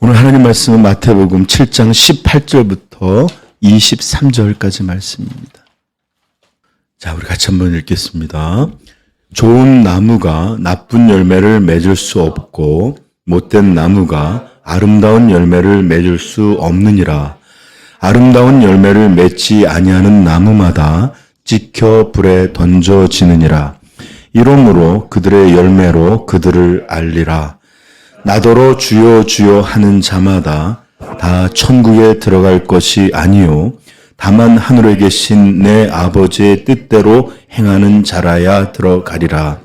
오늘 하나님 말씀은 마태복음 7장 18절부터 23절까지 말씀입니다. 자, 우리 같이 한번 읽겠습니다. 좋은 나무가 나쁜 열매를 맺을 수 없고 못된 나무가 아름다운 열매를 맺을 수 없느니라. 아름다운 열매를 맺지 아니하는 나무마다 찍혀 불에 던져지느니라. 이러므로 그들의 열매로 그들을 알리라. 나더러 주여 주여 하는 자마다 다 천국에 들어갈 것이 아니요 다만 하늘에 계신 내 아버지의 뜻대로 행하는 자라야 들어가리라.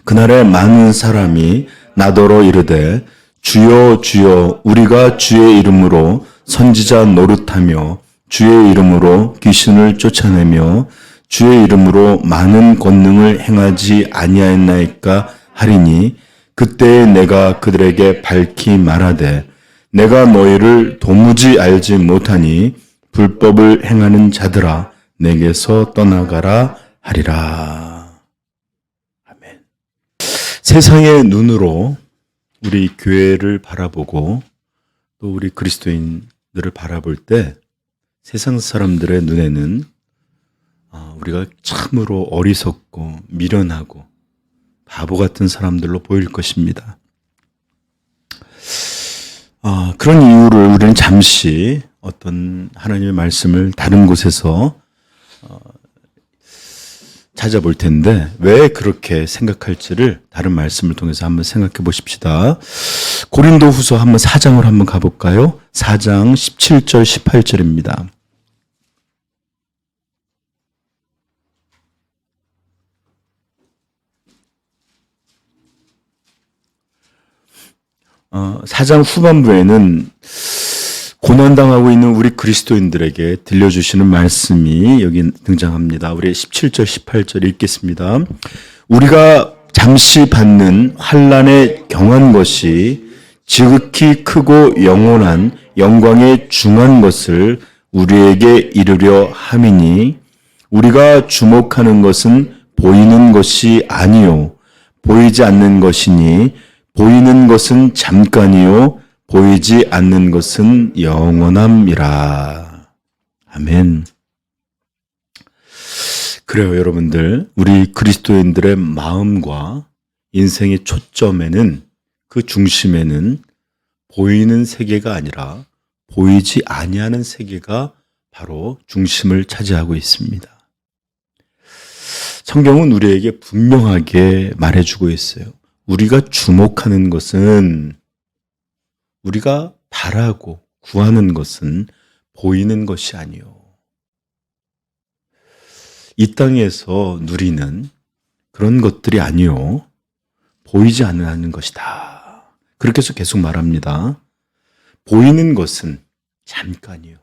그날에 많은 사람이 나더러 이르되 주여 주여 우리가 주의 이름으로 선지자 노릇하며 주의 이름으로 귀신을 쫓아내며 주의 이름으로 많은 권능을 행하지 아니하였나이까 하리니 그때에 내가 그들에게 밝히 말하되 내가 너희를 도무지 알지 못하니 불법을 행하는 자들아 내게서 떠나가라 하리라. 아멘. 세상의 눈으로 우리 교회를 바라보고 또 우리 그리스도인들을 바라볼 때 세상 사람들의 눈에는 우리가 참으로 어리석고 미련하고 바보 같은 사람들로 보일 것입니다. 그런 이유를 우리는 잠시 어떤 하나님의 말씀을 다른 곳에서 찾아볼 텐데 왜 그렇게 생각할지를 다른 말씀을 통해서 한번 생각해 보십시다. 고린도후서 한번 4장으로 한번 가볼까요? 4장 17절 18절입니다. 사장 후반부에는 고난당하고 있는 우리 그리스도인들에게 들려주시는 말씀이 여기 등장합니다. 우리 17절, 18절 읽겠습니다. 우리가 잠시 받는 환난에 경한 것이 지극히 크고 영원한 영광에 중한 것을 우리에게 이르려 함이니 우리가 주목하는 것은 보이는 것이 아니요 보이지 않는 것이니 보이는 것은 잠깐이요 보이지 않는 것은 영원함이라. 아멘. 그래요, 여러분들. 우리 그리스도인들의 마음과 인생의 초점에는 그 중심에는 보이는 세계가 아니라 보이지 아니하는 세계가 바로 중심을 차지하고 있습니다. 성경은 우리에게 분명하게 말해주고 있어요. 우리가 주목하는 것은 우리가 바라고 구하는 것은 보이는 것이 아니요. 이 땅에서 누리는 그런 것들이 아니요. 보이지 않는 것이다. 그렇게 해서 계속 말합니다. 보이는 것은 잠깐이요.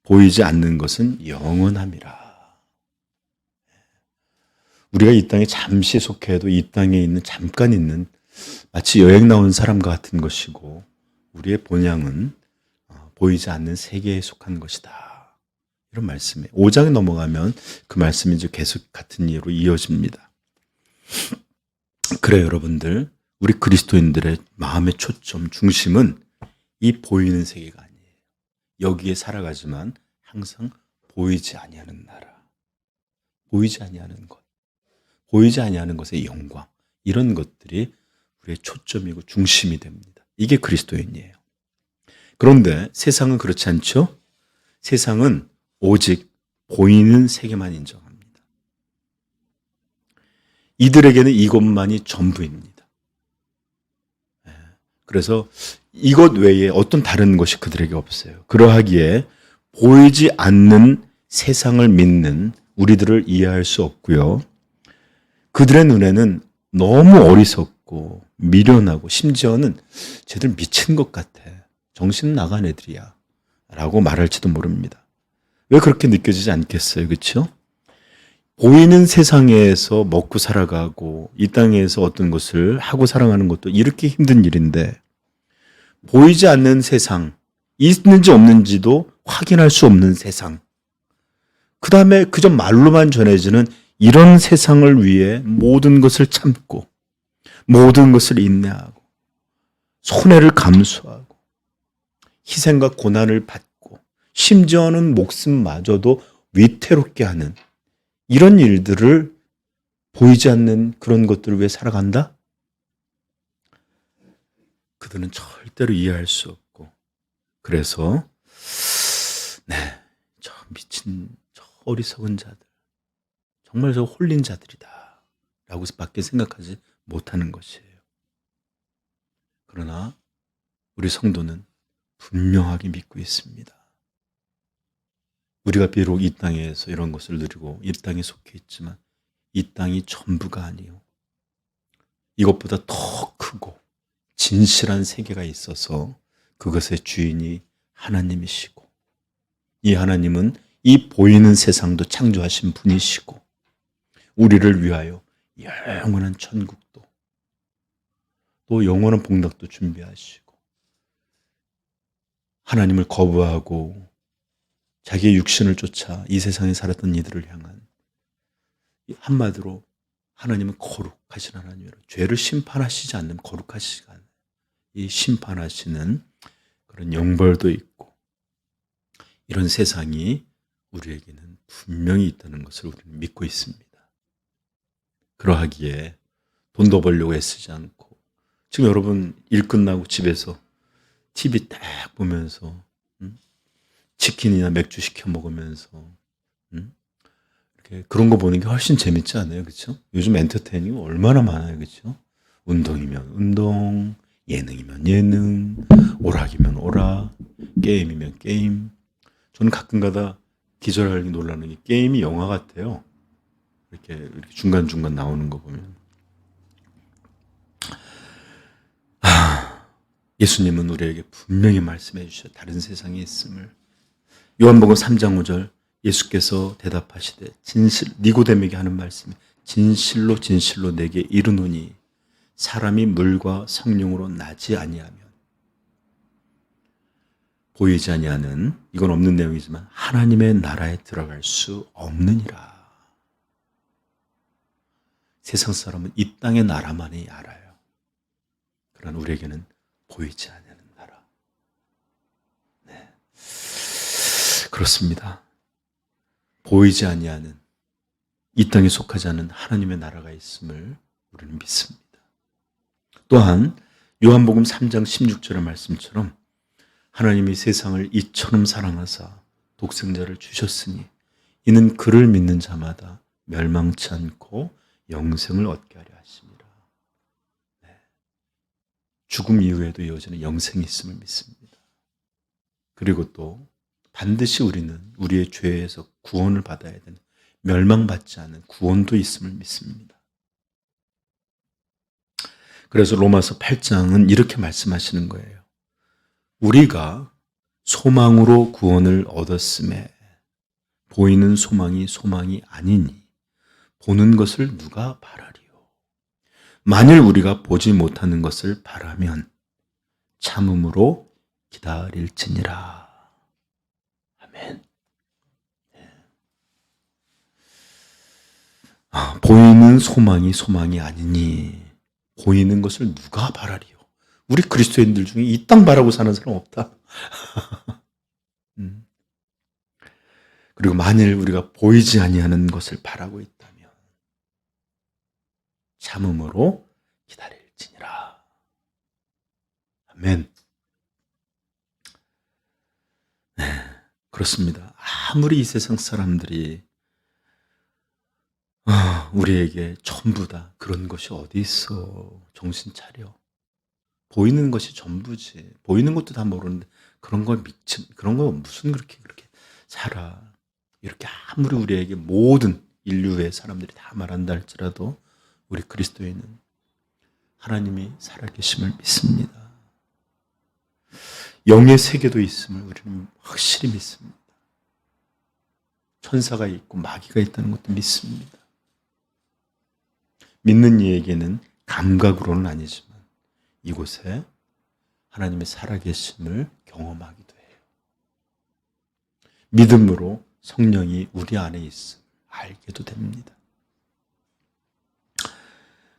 보이지 않는 것은 영원함이라. 우리가 이 땅에 잠시 속해도 이 땅에 있는 잠깐 있는 마치 여행 나온 사람과 같은 것이고 우리의 본향은 보이지 않는 세계에 속한 것이다. 이런 말씀이에요. 5장에 넘어가면 그 말씀이 이제 계속 같은 예로 이어집니다. 그래요, 여러분들. 우리 그리스도인들의 마음의 초점, 중심은 이 보이는 세계가 아니에요. 여기에 살아가지만 항상 보이지 아니하는 나라, 보이지 아니하는 것, 보이지 아니하는 것의 영광, 이런 것들이 우리의 초점이고 중심이 됩니다. 이게 그리스도인이에요. 그런데 세상은 그렇지 않죠? 세상은 오직 보이는 세계만 인정합니다. 이들에게는 이것만이 전부입니다. 그래서 이것 외에 어떤 다른 것이 그들에게 없어요. 그러하기에 보이지 않는 세상을 믿는 우리들을 이해할 수 없고요. 그들의 눈에는 너무 어리석고 미련하고 심지어는 쟤들 미친 것 같아. 정신 나간 애들이야. 라고 말할지도 모릅니다. 왜 그렇게 느껴지지 않겠어요? 그렇죠? 보이는 세상에서 먹고 살아가고 이 땅에서 어떤 것을 하고 살아가는 것도 이렇게 힘든 일인데 보이지 않는 세상, 있는지 없는지도 확인할 수 없는 세상, 그 다음에 그저 말로만 전해지는 이런 세상을 위해 모든 것을 참고 모든 것을 인내하고 손해를 감수하고 희생과 고난을 받고 심지어는 목숨마저도 위태롭게 하는 이런 일들을 보이지 않는 그런 것들을 왜 살아간다? 그들은 절대로 이해할 수 없고 그래서 저 미친 저 어리석은 자들 정말 저 홀린 자들이다 라고 밖에 생각하지 못하는 것이에요. 그러나 우리 성도는 분명하게 믿고 있습니다. 우리가 비록 이 땅에서 이런 것을 누리고 이 땅에 속해 있지만 이 땅이 전부가 아니요. 이것보다 더 크고 진실한 세계가 있어서 그것의 주인이 하나님이시고 이 하나님은 이 보이는 세상도 창조하신 분이시고 우리를 위하여 영원한 천국도 또 영원한 복락도 준비하시고 하나님을 거부하고 자기의 육신을 쫓아 이 세상에 살았던 이들을 향한 한마디로 하나님은 거룩하신 하나님이라 죄를 심판하시지 않는 거룩하시지 않는 이 심판하시는 그런 영벌도 있고 이런 세상이 우리에게는 분명히 있다는 것을 우리는 믿고 있습니다. 그러하기에 돈도 벌려고 애쓰지 않고 지금 여러분 일 끝나고 집에서 TV 딱 보면서 치킨이나 맥주 시켜 먹으면서 이렇게 그런 거 보는 게 훨씬 재밌지 않아요? 그렇죠? 요즘 엔터테이닝 얼마나 많아요. 그렇죠? 운동이면 운동, 예능이면 예능, 오락이면 오락, 게임이면 게임. 저는 가끔가다 기절하게 놀라는 게 게임이 영화 같아요. 이렇게 중간중간 나오는 거 보면. 예수님은 우리에게 분명히 말씀해 주셔 다른 세상에 있음을. 요한복음 3장 5절 예수께서 대답하시되 니고데에게 하는 말씀이 진실로 진실로 내게 이르노니 사람이 물과 성령으로 나지 아니하면 보이지 아니하는 이건 없는 내용이지만 하나님의 나라에 들어갈 수 없느니라. 세상 사람은 이 땅의 나라만이 알아요. 그러나 우리에게는 보이지 않는 나라. 네. 그렇습니다. 보이지 아니하는 이 땅에 속하지 않은 하나님의 나라가 있음을 우리는 믿습니다. 또한 요한복음 3장 16절의 말씀처럼 하나님이 세상을 이처럼 사랑하사 독생자를 주셨으니 이는 그를 믿는 자마다 멸망치 않고 영생을 얻게 하려 하심이라. 네. 죽음 이후에도 이어지는 영생이 있음을 믿습니다. 그리고 또 반드시 우리는 우리의 죄에서 구원을 받아야 되는 멸망받지 않은 구원도 있음을 믿습니다. 그래서 로마서 8장은 이렇게 말씀하시는 거예요. 우리가 소망으로 구원을 얻었음에 보이는 소망이 아니니 보는 것을 누가 바라리요. 만일 우리가 보지 못하는 것을 바라면 참음으로 기다릴지니라. 아멘. 보이는 소망이 아니니 보이는 것을 누가 바라리요. 우리 그리스도인들 중에 이 땅 바라고 사는 사람 없다. 그리고 만일 우리가 보이지 아니하는 것을 바라고 있다면 참음으로 기다릴지니라. 아멘. 네, 그렇습니다. 아무리 이 세상 사람들이 우리에게 전부 다 그런 것이 어디 있어. 정신 차려. 보이는 것이 전부지. 보이는 것도 다 모르는데 그런 거 무슨 그렇게 살아. 이렇게 아무리 우리에게 모든 인류의 사람들이 다 말한다 할지라도 우리 그리스도인은 하나님이 살아계심을 믿습니다. 영의 세계도 있음을 우리는 확실히 믿습니다. 천사가 있고 마귀가 있다는 것도 믿습니다. 믿는 이에게는 감각으로는 아니지만 이곳에 하나님의 살아계심을 경험하기도 해요. 믿음으로 성령이 우리 안에 있음 알게도 됩니다.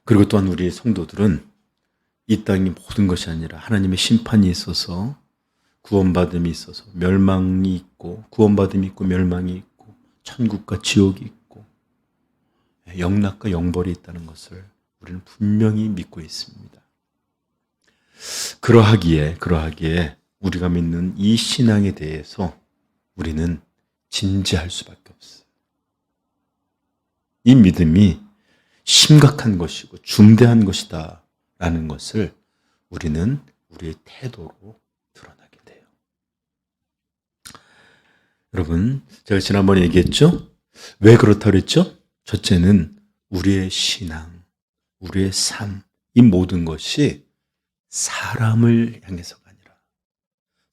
그리고 또한 우리 성도들은 이 땅의 모든 것이 아니라 하나님의 심판이 있어서 구원받음이 있어서 멸망이 있고 구원받음이 있고 멸망이 있고 천국과 지옥이 있고 영락과 영벌이 있다는 것을 우리는 분명히 믿고 있습니다. 그러하기에 우리가 믿는 이 신앙에 대해서 우리는 진지할 수밖에 없어요. 이 믿음이 심각한 것이고 중대한 것이다 라는 것을 우리는 우리의 태도로 드러나게 돼요. 여러분, 제가 지난번에 얘기했죠? 왜 그렇다고 그랬죠? 첫째는 우리의 신앙, 우리의 삶, 이 모든 것이 사람을 향해서가 아니라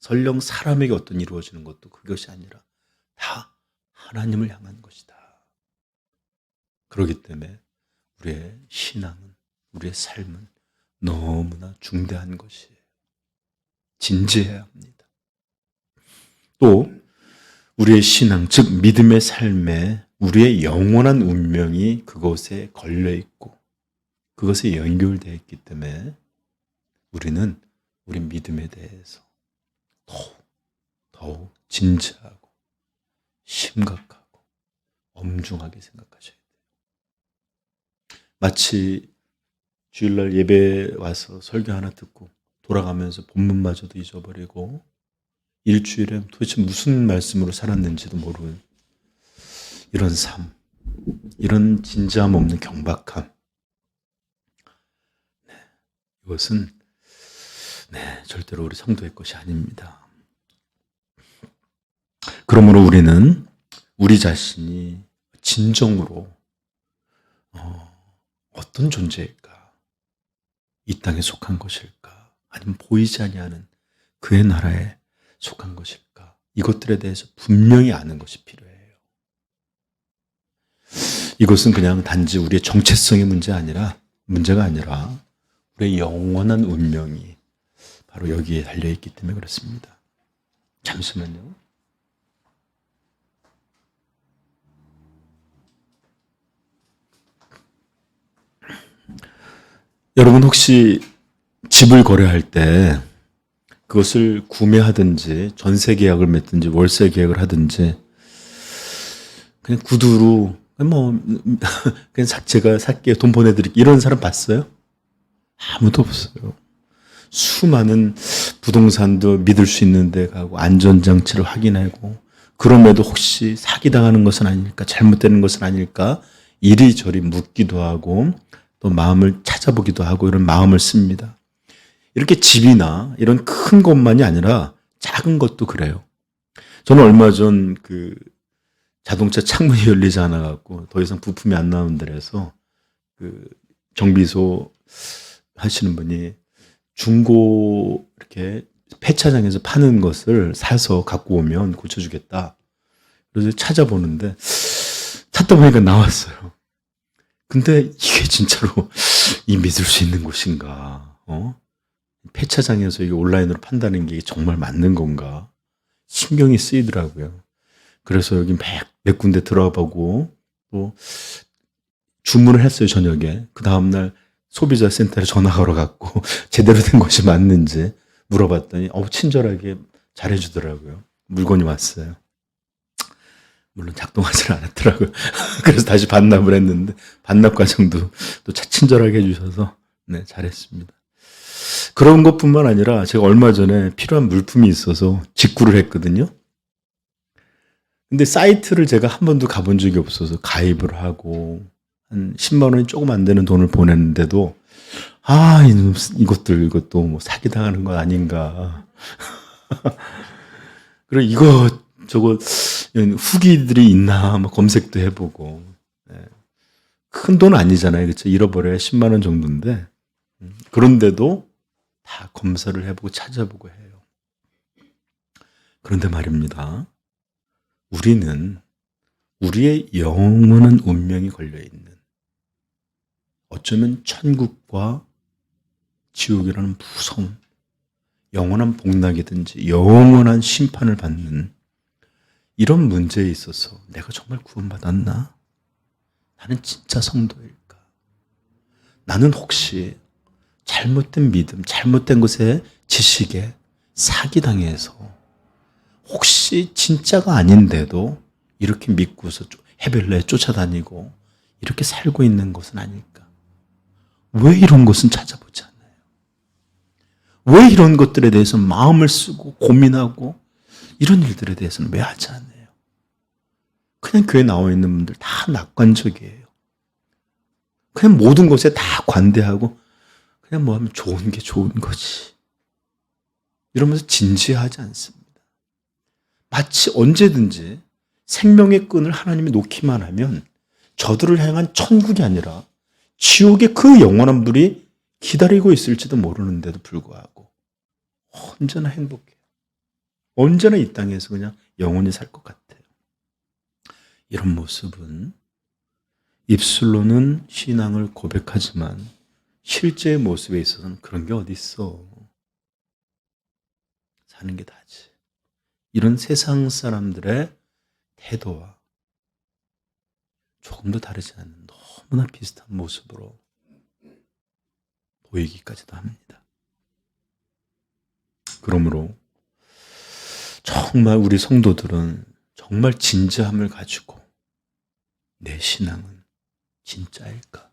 설령 사람에게 어떤 일이 이루어지는 것도 그것이 아니라 다 하나님을 향한 것이다. 그렇기 때문에 우리의 신앙은, 우리의 삶은 너무나 중대한 것이에요. 진지해야 합니다. 또 우리의 신앙, 즉 믿음의 삶에 우리의 영원한 운명이 그것에 걸려있고 그것에 연결되어 있기 때문에 우리는 우리 믿음에 대해서 더욱 진지하고 심각하고 엄중하게 생각하셔야 돼요. 마치 주일날 예배 와서 설교 하나 듣고 돌아가면서 본문마저도 잊어버리고 일주일에 도대체 무슨 말씀으로 살았는지도 모르는 이런 삶, 이런 진지함 없는 경박함, 이것은 절대로 우리 성도의 것이 아닙니다. 그러므로 우리는 우리 자신이 진정으로 어떤 존재일까? 이 땅에 속한 것일까? 아니면 보이지 아니하는 그의 나라에 속한 것일까? 이것들에 대해서 분명히 아는 것이 필요해요. 이것은 그냥 단지 우리의 정체성의 문제가 아니라 우리의 영원한 운명이 바로 여기에 달려있기 때문에 그렇습니다. 잠시만요. 여러분 혹시 집을 거래할 때 그것을 구매하든지 전세 계약을 맺든지 월세 계약을 하든지 그냥 구두로 그냥 제가 살게요, 돈 보내드릴게요 이런 사람 봤어요? 아무도 없어요. 수많은 부동산도 믿을 수 있는 데 가고 안전장치를 확인하고 그럼에도 혹시 사기당하는 것은 아닐까, 잘못되는 것은 아닐까 이리저리 묻기도 하고 또 마음을 찾아보기도 하고 이런 마음을 씁니다. 이렇게 집이나 이런 큰 것만이 아니라 작은 것도 그래요. 저는 얼마 전 그 자동차 창문이 열리지 않아 갖고 더 이상 부품이 안 나오는 데라서 그 정비소 하시는 분이 중고 이렇게 폐차장에서 파는 것을 사서 갖고 오면 고쳐주겠다. 그래서 찾아보는데 찾다 보니까 나왔어요. 근데 이게 진짜로 이 믿을 수 있는 곳인가? 폐차장에서 이게 온라인으로 판다는 게 정말 맞는 건가? 신경이 쓰이더라고요. 그래서 여기 몇 군데 들어보고 또 주문을 했어요, 저녁에. 그 다음날 소비자 센터에 전화 걸어갖고 제대로 된 것이 맞는지 물어봤더니 친절하게 잘해주더라고요. 물건이 왔어요. 물론 작동하지 않았더라고요. 그래서 다시 반납을 했는데 반납 과정도 또 친절하게 해주셔서 잘했습니다. 그런 것뿐만 아니라 제가 얼마 전에 필요한 물품이 있어서 직구를 했거든요. 근데 사이트를 제가 한 번도 가본 적이 없어서 가입을 하고 한 10만 원이 조금 안 되는 돈을 보냈는데도 이것도 뭐 사기당하는 거 아닌가. 그리고 저거 후기들이 있나 검색도 해보고. 큰 돈 아니잖아요, 그렇죠? 잃어버려야 10만 원 정도인데 그런데도 다 검사를 해보고 찾아보고 해요. 그런데 말입니다. 우리는 우리의 영원한 운명이 걸려있는 어쩌면 천국과 지옥이라는 무서운 영원한 복락이든지 영원한 심판을 받는 이런 문제에 있어서 내가 정말 구원받았나? 나는 진짜 성도일까? 나는 혹시 잘못된 믿음, 잘못된 것에 지식에 사기당해서 혹시 진짜가 아닌데도 이렇게 믿고서 해벨레에 쫓아다니고 이렇게 살고 있는 것은 아닐까? 왜 이런 것은 찾아보지 않아요? 왜 이런 것들에 대해서 마음을 쓰고 고민하고 이런 일들에 대해서는 왜 하지 않아요? 그냥 교회 나와 있는 분들 다 낙관적이에요. 그냥 모든 것에 다 관대하고 그냥 뭐 하면 좋은 게 좋은 거지. 이러면서 진지하지 않습니다. 마치 언제든지 생명의 끈을 하나님이 놓기만 하면 저들을 향한 천국이 아니라 지옥의 그 영원한 불이 기다리고 있을지도 모르는데도 불구하고 언제나 행복해요. 언제나 이 땅에서 그냥 영원히 살 것 같아요. 이런 모습은 입술로는 신앙을 고백하지만 실제의 모습에 있어서는 그런 게 어디 있어. 사는 게 다지. 이런 세상 사람들의 태도와 조금도 다르지 않는 너무나 비슷한 모습으로 보이기까지도 합니다. 그러므로 정말 우리 성도들은 정말 진지함을 가지고 내 신앙은 진짜일까?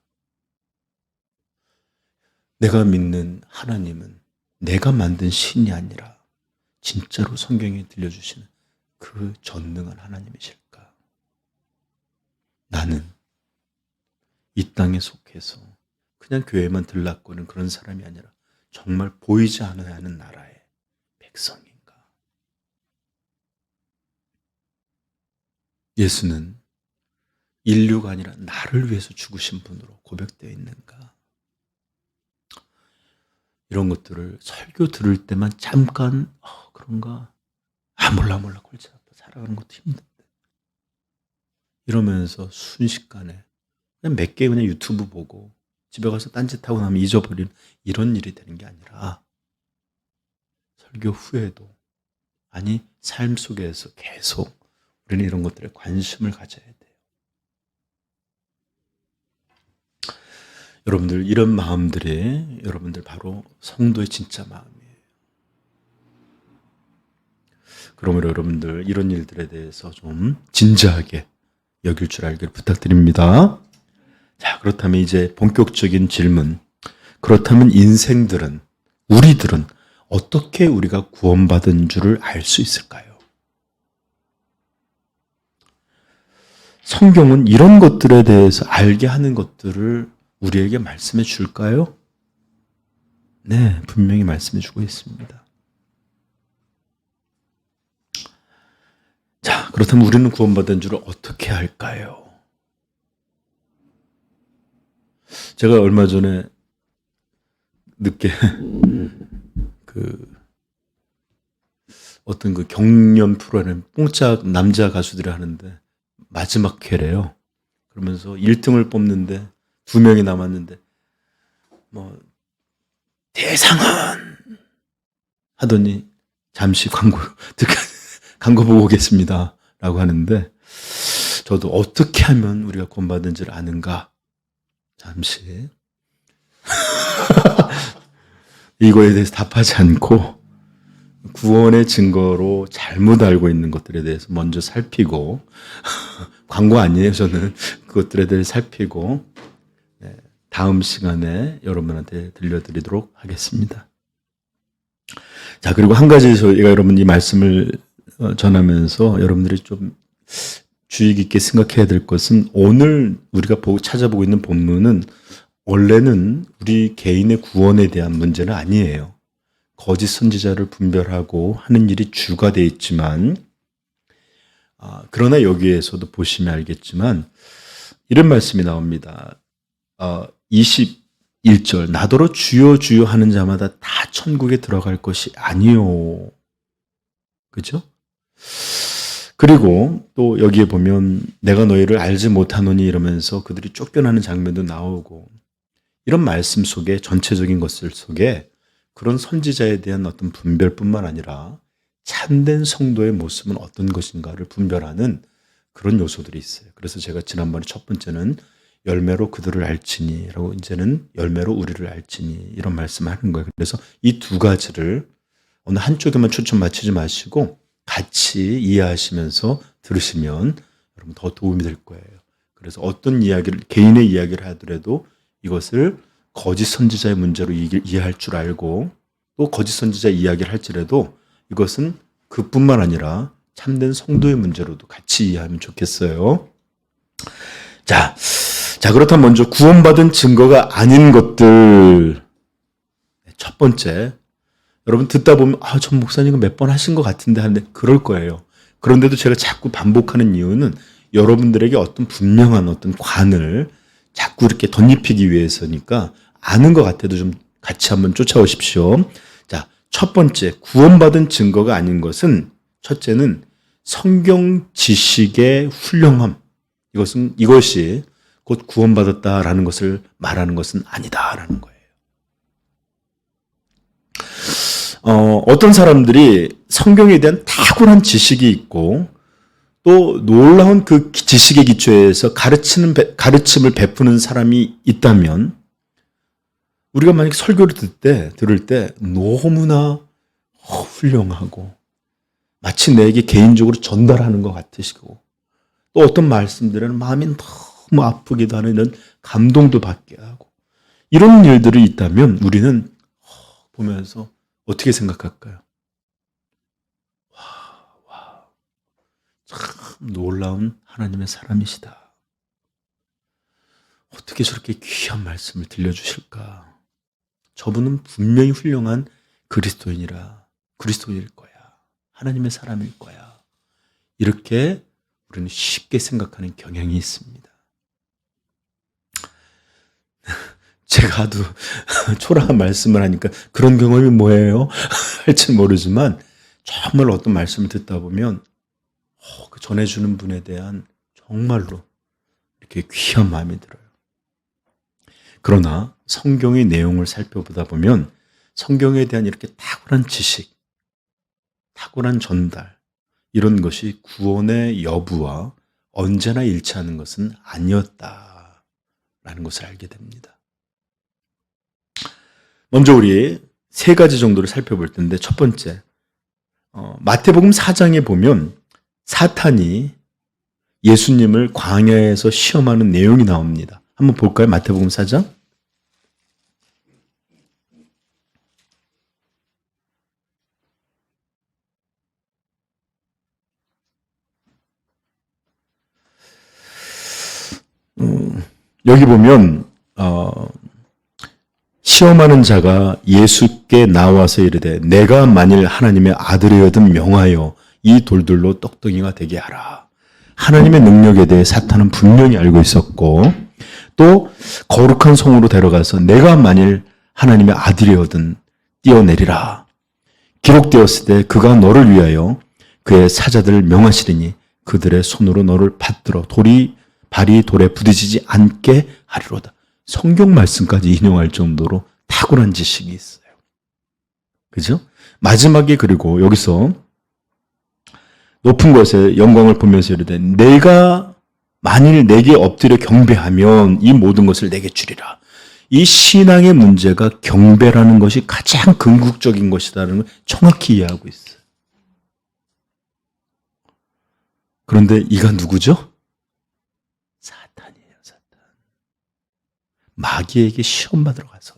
내가 믿는 하나님은 내가 만든 신이 아니라 진짜로 성경에 들려주시는 그 전능한 하나님이실까? 나는 이 땅에 속해서 그냥 교회만 들락거리는 그런 사람이 아니라 정말 보이지 않아야 하는 나라의 백성인가? 예수는 인류가 아니라 나를 위해서 죽으신 분으로 고백되어 있는가? 이런 것들을 설교 들을 때만 잠깐 그런가? 몰라 골치 아파 살아가는 것도 힘든데 이러면서 순식간에 그냥 몇 개 그냥 유튜브 보고 집에 가서 딴짓하고 나면 잊어버리는 이런 일이 되는 게 아니라 설교 후에도 아니 삶 속에서 계속 우리는 이런 것들에 관심을 가져야 돼요. 여러분들 이런 마음들이 여러분들 바로 성도의 진짜 마음이에요. 그러므로 여러분들 이런 일들에 대해서 좀 진지하게 여길 줄 알기를 부탁드립니다. 자, 그렇다면 이제 본격적인 질문. 그렇다면 인생들은, 우리들은 어떻게 우리가 구원받은 줄을 알 수 있을까요? 성경은 이런 것들에 대해서 알게 하는 것들을 우리에게 말씀해 줄까요? 네, 분명히 말씀해 주고 있습니다. 자, 그렇다면 우리는 구원받은 줄을 어떻게 할까요? 제가 얼마 전에 늦게 어떤 경연 프로그램 뽕짝 남자 가수들이 하는데 마지막 회래요. 그러면서 1등을 뽑는데 2명이 남았는데 대상은 하더니 잠시 광고 보고 오겠습니다 라고 하는데 저도 어떻게 하면 우리가 구원받은지를 아는가 잠시 이거에 대해서 답하지 않고 구원의 증거로 잘못 알고 있는 것들에 대해서 먼저 살피고 광고 아니에요. 저는 그것들에 대해 살피고 다음 시간에 여러분한테 들려드리도록 하겠습니다. 자, 그리고 한 가지 저희가 여러분 이 말씀을 전하면서 여러분들이 좀 주의 깊게 생각해야 될 것은 오늘 우리가 찾아보고 있는 본문은 원래는 우리 개인의 구원에 대한 문제는 아니에요. 거짓 선지자를 분별하고 하는 일이 주가 되어 있지만 그러나 여기에서도 보시면 알겠지만 이런 말씀이 나옵니다. 21절 나더러 주여 주여 하는 자마다 다 천국에 들어갈 것이 아니요. 그죠? 그리고 또 여기에 보면 내가 너희를 알지 못하노니 이러면서 그들이 쫓겨나는 장면도 나오고 이런 말씀 속에 전체적인 것들 속에 그런 선지자에 대한 어떤 분별뿐만 아니라 참된 성도의 모습은 어떤 것인가를 분별하는 그런 요소들이 있어요. 그래서 제가 지난번에 첫 번째는 열매로 그들을 알지니라고, 이제는 열매로 우리를 알지니, 이런 말씀을 하는 거예요. 그래서 이 두 가지를 어느 한쪽에만 초점 맞추지 마시고 같이 이해하시면서 들으시면 여러분 더 도움이 될 거예요. 그래서 어떤 이야기를, 개인의 이야기를 하더라도 이것을 거짓 선지자의 문제로 이해할 줄 알고, 또 거짓 선지자 이야기를 할지라도 이것은 그뿐만 아니라 참된 성도의 문제로도 같이 이해하면 좋겠어요. 자, 그렇다면 먼저 구원받은 증거가 아닌 것들. 첫 번째, 여러분 듣다 보면 전 목사님은 몇 번 하신 것 같은데 하는데 그럴 거예요. 그런데도 제가 자꾸 반복하는 이유는 여러분들에게 어떤 분명한 어떤 관을 자꾸 이렇게 덧입히기 위해서니까, 아는 것 같아도 좀 같이 한번 쫓아오십시오. 자, 첫 번째, 구원받은 증거가 아닌 것은, 첫째는 성경 지식의 훌륭함. 이것이 곧 구원받았다라는 것을 말하는 것은 아니다라는 거예요. 어떤 사람들이 성경에 대한 탁월한 지식이 있고 또 놀라운 그 지식의 기초에서 가르침을 베푸는 사람이 있다면, 우리가 만약에 설교를 들을 때 너무나 훌륭하고 마치 내게 개인적으로 전달하는 것 같으시고, 또 어떤 말씀들은 마음이 너무 아프기도 하는 이런 감동도 받게 하고, 이런 일들이 있다면 우리는 보면서 어떻게 생각할까요? 참 놀라운 하나님의 사람이시다. 어떻게 저렇게 귀한 말씀을 들려주실까? 저분은 분명히 훌륭한 그리스도인일 거야. 하나님의 사람일 거야. 이렇게 우리는 쉽게 생각하는 경향이 있습니다. 제가 하도 초라한 말씀을 하니까 그런 경험이 뭐예요? 할지 모르지만, 정말 어떤 말씀을 듣다 보면 그 전해주는 분에 대한 정말로 이렇게 귀한 마음이 들어요. 그러나 성경의 내용을 살펴보다 보면 성경에 대한 이렇게 탁월한 지식, 탁월한 전달, 이런 것이 구원의 여부와 언제나 일치하는 것은 아니었다라는 것을 알게 됩니다. 먼저 우리 세 가지 정도를 살펴볼 텐데, 첫 번째, 마태복음 4장에 보면 사탄이 예수님을 광야에서 시험하는 내용이 나옵니다. 한번 볼까요? 마태복음 4장. 여기 보면 시험하는 자가 예수께 나와서 이르되, 내가 만일 하나님의 아들이거든 명하여 이 돌들로 떡덩이가 되게 하라. 하나님의 능력에 대해 사탄은 분명히 알고 있었고, 또 거룩한 성으로 데려가서 내가 만일 하나님의 아들이거든 뛰어내리라. 기록되었을 때 그가 너를 위하여 그의 사자들을 명하시리니 그들의 손으로 너를 받들어 발이 돌에 부딪히지 않게 하리로다. 성경 말씀까지 인용할 정도로 탁월한 지식이 있어요. 그죠? 마지막에, 그리고 여기서 높은 곳에 영광을 보면서 이르되, 내가 만일 내게 엎드려 경배하면 이 모든 것을 내게 주리라. 이 신앙의 문제가 경배라는 것이 가장 궁극적인 것이라는 걸 정확히 이해하고 있어요. 그런데 이가 누구죠? 사탄이에요, 사탄. 마귀에게 시험받으러 가서.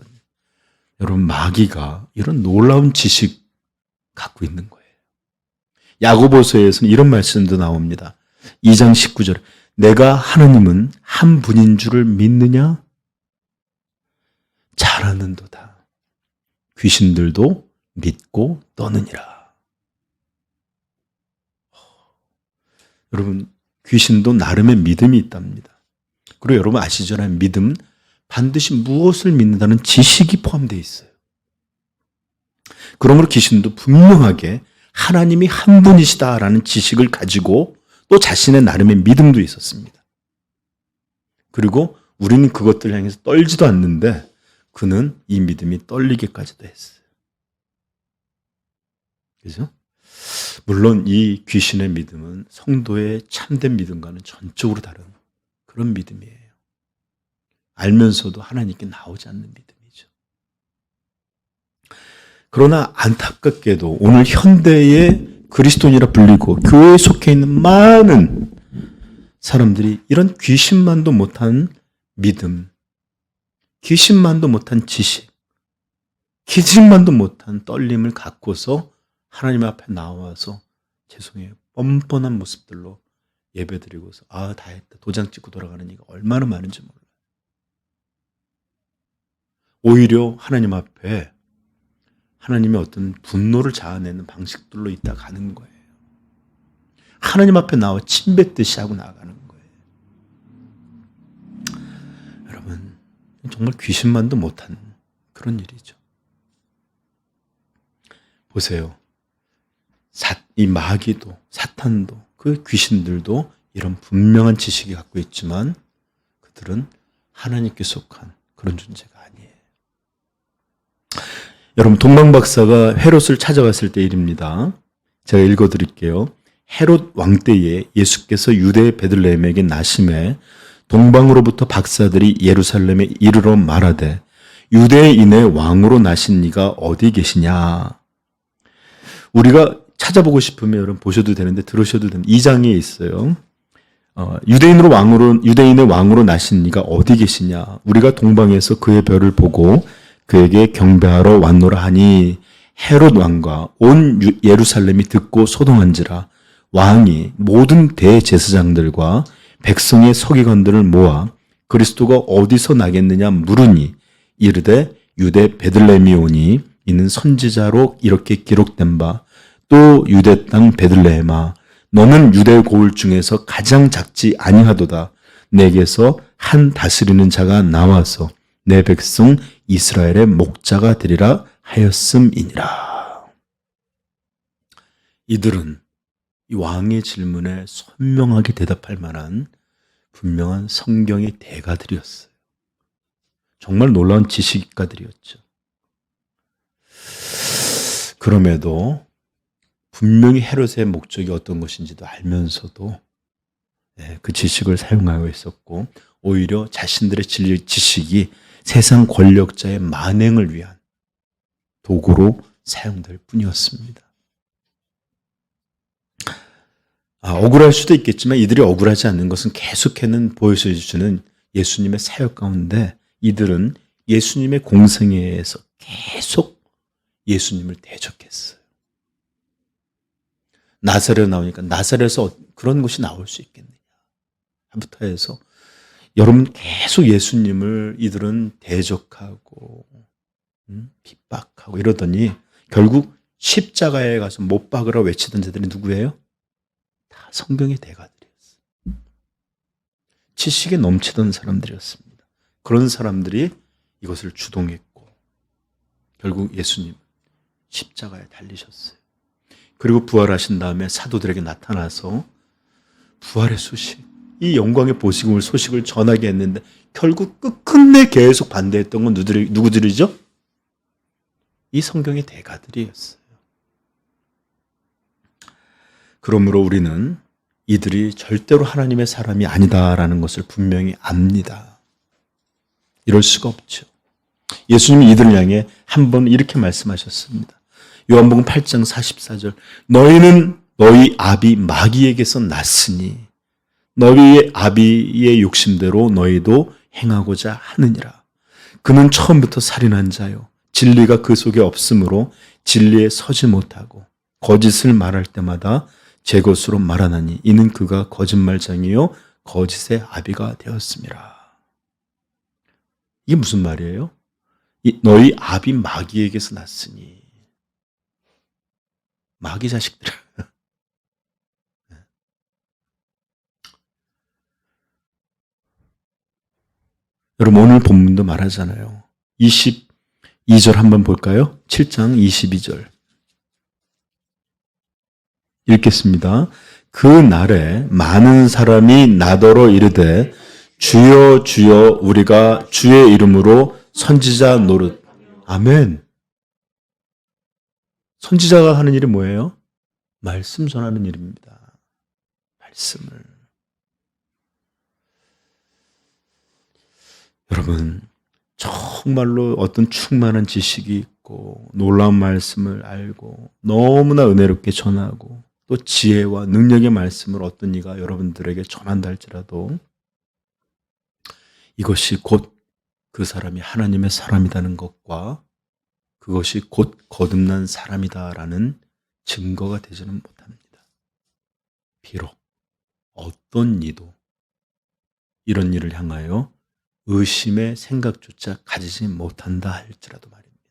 여러분, 마귀가 이런 놀라운 지식 갖고 있는 거예요. 야고보서에서는 이런 말씀도 나옵니다. 2장 19절. 내가 하나님은 한 분인 줄을 믿느냐? 잘하는도다. 귀신들도 믿고 떠느니라. 여러분, 귀신도 나름의 믿음이 있답니다. 그리고 여러분 아시잖아요. 믿음, 반드시 무엇을 믿는다는 지식이 포함되어 있어요. 그러므로 귀신도 분명하게 하나님이 한 분이시다라는 지식을 가지고 또 자신의 나름의 믿음도 있었습니다. 그리고 우리는 그것들을 향해서 떨지도 않는데 그는 이 믿음이 떨리게까지도 했어요. 그죠? 물론 이 귀신의 믿음은 성도의 참된 믿음과는 전적으로 다른 그런 믿음이에요. 알면서도 하나님께 나오지 않는 믿음이죠. 그러나 안타깝게도 오늘 현대의 그리스도인이라 불리고 교회에 속해 있는 많은 사람들이 이런 귀신만도 못한 믿음, 귀신만도 못한 지식, 귀신만도 못한 떨림을 갖고서 하나님 앞에 나와서 죄송해요. 뻔뻔한 모습들로 예배드리고서 다 했다. 도장 찍고 돌아가는 이가 얼마나 많은지 몰라요. 오히려 하나님 앞에 하나님의 어떤 분노를 자아내는 방식들로 있다 가는 거예요. 하나님 앞에 나와 침뱉듯이 하고 나가는 거예요. 여러분, 정말 귀신만도 못한 그런 일이죠. 보세요. 이 마귀도 사탄도 그 귀신들도 이런 분명한 지식이 갖고 있지만 그들은 하나님께 속한 그런 존재가 아니에요. 여러분, 동방 박사가 헤롯을 찾아갔을 때 일입니다. 제가 읽어드릴게요. 헤롯 왕 때에 예수께서 유대 베들레헴에게 나심에 동방으로부터 박사들이 예루살렘에 이르러 말하되 유대인의 왕으로 나신 이가 어디 계시냐. 우리가 찾아보고 싶으면 여러분 보셔도 되는데 들으셔도 됩니다. 2장에 있어요. 유대인의 왕으로 나신 이가 어디 계시냐. 우리가 동방에서 그의 별을 보고 그에게 경배하러 왔노라 하니 헤롯 왕과 온 예루살렘이 듣고 소동한지라. 왕이 모든 대제사장들과 백성의 서기관들을 모아 그리스도가 어디서 나겠느냐 물으니 이르되 유대 베들레헴이 오니 이는 선지자로 이렇게 기록된 바 또 유대 땅 베들레헴아 너는 유대 고을 중에서 가장 작지 아니하도다. 내게서 한 다스리는 자가 나와서 내 백성 이스라엘의 목자가 되리라 하였음이니라. 이들은 이 왕의 질문에 선명하게 대답할 만한 분명한 성경의 대가들이었어요. 정말 놀라운 지식가들이었죠. 그럼에도 분명히 헤롯의 목적이 어떤 것인지도 알면서도 그 지식을 사용하고 있었고 오히려 자신들의 지식이 세상 권력자의 만행을 위한 도구로 사용될 뿐이었습니다. 억울할 수도 있겠지만 이들이 억울하지 않는 것은 계속해는 보여주시는 예수님의 사역 가운데 이들은 예수님의 공생애에서 계속 예수님을 대적했어요. 나사렛 나오니까 나사렛에서 그런 것이 나올 수 있겠느냐 부터 해서 여러분 계속 예수님을 이들은 대적하고 핍박하고 이러더니 결국 십자가에 가서 못 박으라 외치던 자들이 누구예요? 다 성경의 대가들이었어요. 지식에 넘치던 사람들이었습니다. 그런 사람들이 이것을 주동했고 결국 예수님 십자가에 달리셨어요. 그리고 부활하신 다음에 사도들에게 나타나서 부활의 소식, 이 영광의 소식을 전하게 했는데 결국 끝끝내 계속 반대했던 건 누구들이죠? 이 성경의 대가들이었어요. 그러므로 우리는 이들이 절대로 하나님의 사람이 아니다라는 것을 분명히 압니다. 이럴 수가 없죠. 예수님이 이들을 향해 한 번 이렇게 말씀하셨습니다. 요한복음 8장 44절 너희는 너희 아비 마귀에게서 났으니 너희의 아비의 욕심대로 너희도 행하고자 하느니라. 그는 처음부터 살인한 자요 진리가 그 속에 없으므로 진리에 서지 못하고 거짓을 말할 때마다 제 것으로 말하나니 이는 그가 거짓말장이요 거짓의 아비가 되었습니다. 이게 무슨 말이에요? 너희 아비 마귀에게서 났으니 마귀 자식들. 여러분 오늘 본문도 말하잖아요. 22절 한번 볼까요? 7장 22절. 읽겠습니다. 그 날에 많은 사람이 나더러 이르되 주여 주여 우리가 주의 이름으로 선지자 노릇. 아멘. 선지자가 하는 일이 뭐예요? 말씀 전하는 일입니다. 말씀을. 여러분, 정말로 어떤 충만한 지식이 있고 놀라운 말씀을 알고 너무나 은혜롭게 전하고 또 지혜와 능력의 말씀을 어떤 이가 여러분들에게 전한다 할지라도 이것이 곧 그 사람이 하나님의 사람이라는 것과 그것이 곧 거듭난 사람이다라는 증거가 되지는 못합니다. 비록 어떤 이도 이런 일을 향하여 의심의 생각조차 가지지 못한다 할지라도 말입니다.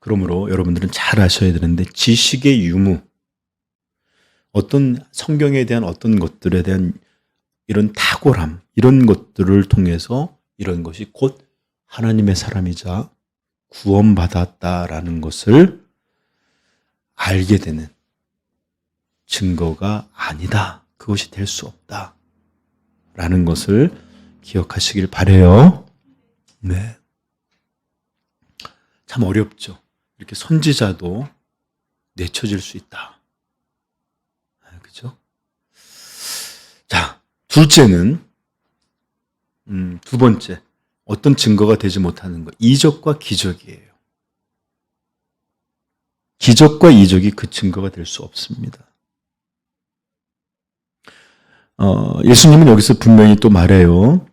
그러므로 여러분들은 잘 아셔야 되는데 지식의 유무, 어떤 성경에 대한 어떤 것들에 대한 이런 탁월함, 이런 것들을 통해서 이런 것이 곧 하나님의 사람이자 구원받았다라는 것을 알게 되는 증거가 아니다. 그것이 될 수 없다. 라는 것을 기억하시길 바라요. 네. 참 어렵죠. 이렇게 선지자도 내쳐질 수 있다. 그죠? 자, 둘째는, 두 번째. 어떤 증거가 되지 못하는 것. 이적과 기적이에요. 기적과 이적이 그 증거가 될 수 없습니다. 예수님은 여기서 분명히 또 말해요.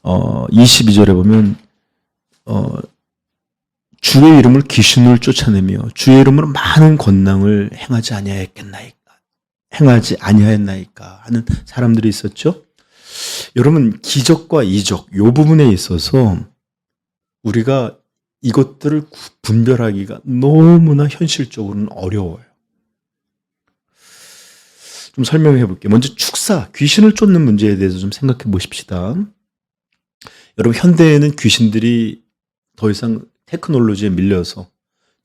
22절에 보면, 주의 이름을 귀신을 쫓아내며 주의 이름으로 많은 권능을 행하지 아니하였나이까 하는 사람들이 있었죠. 여러분, 기적과 이적, 요 부분에 있어서 우리가 이것들을 분별하기가 너무나 현실적으로는 어려워요. 좀 설명해 볼게요. 먼저 축사, 귀신을 쫓는 문제에 대해서 좀 생각해 보십시다. 여러분, 현대에는 귀신들이 더 이상 테크놀로지에 밀려서,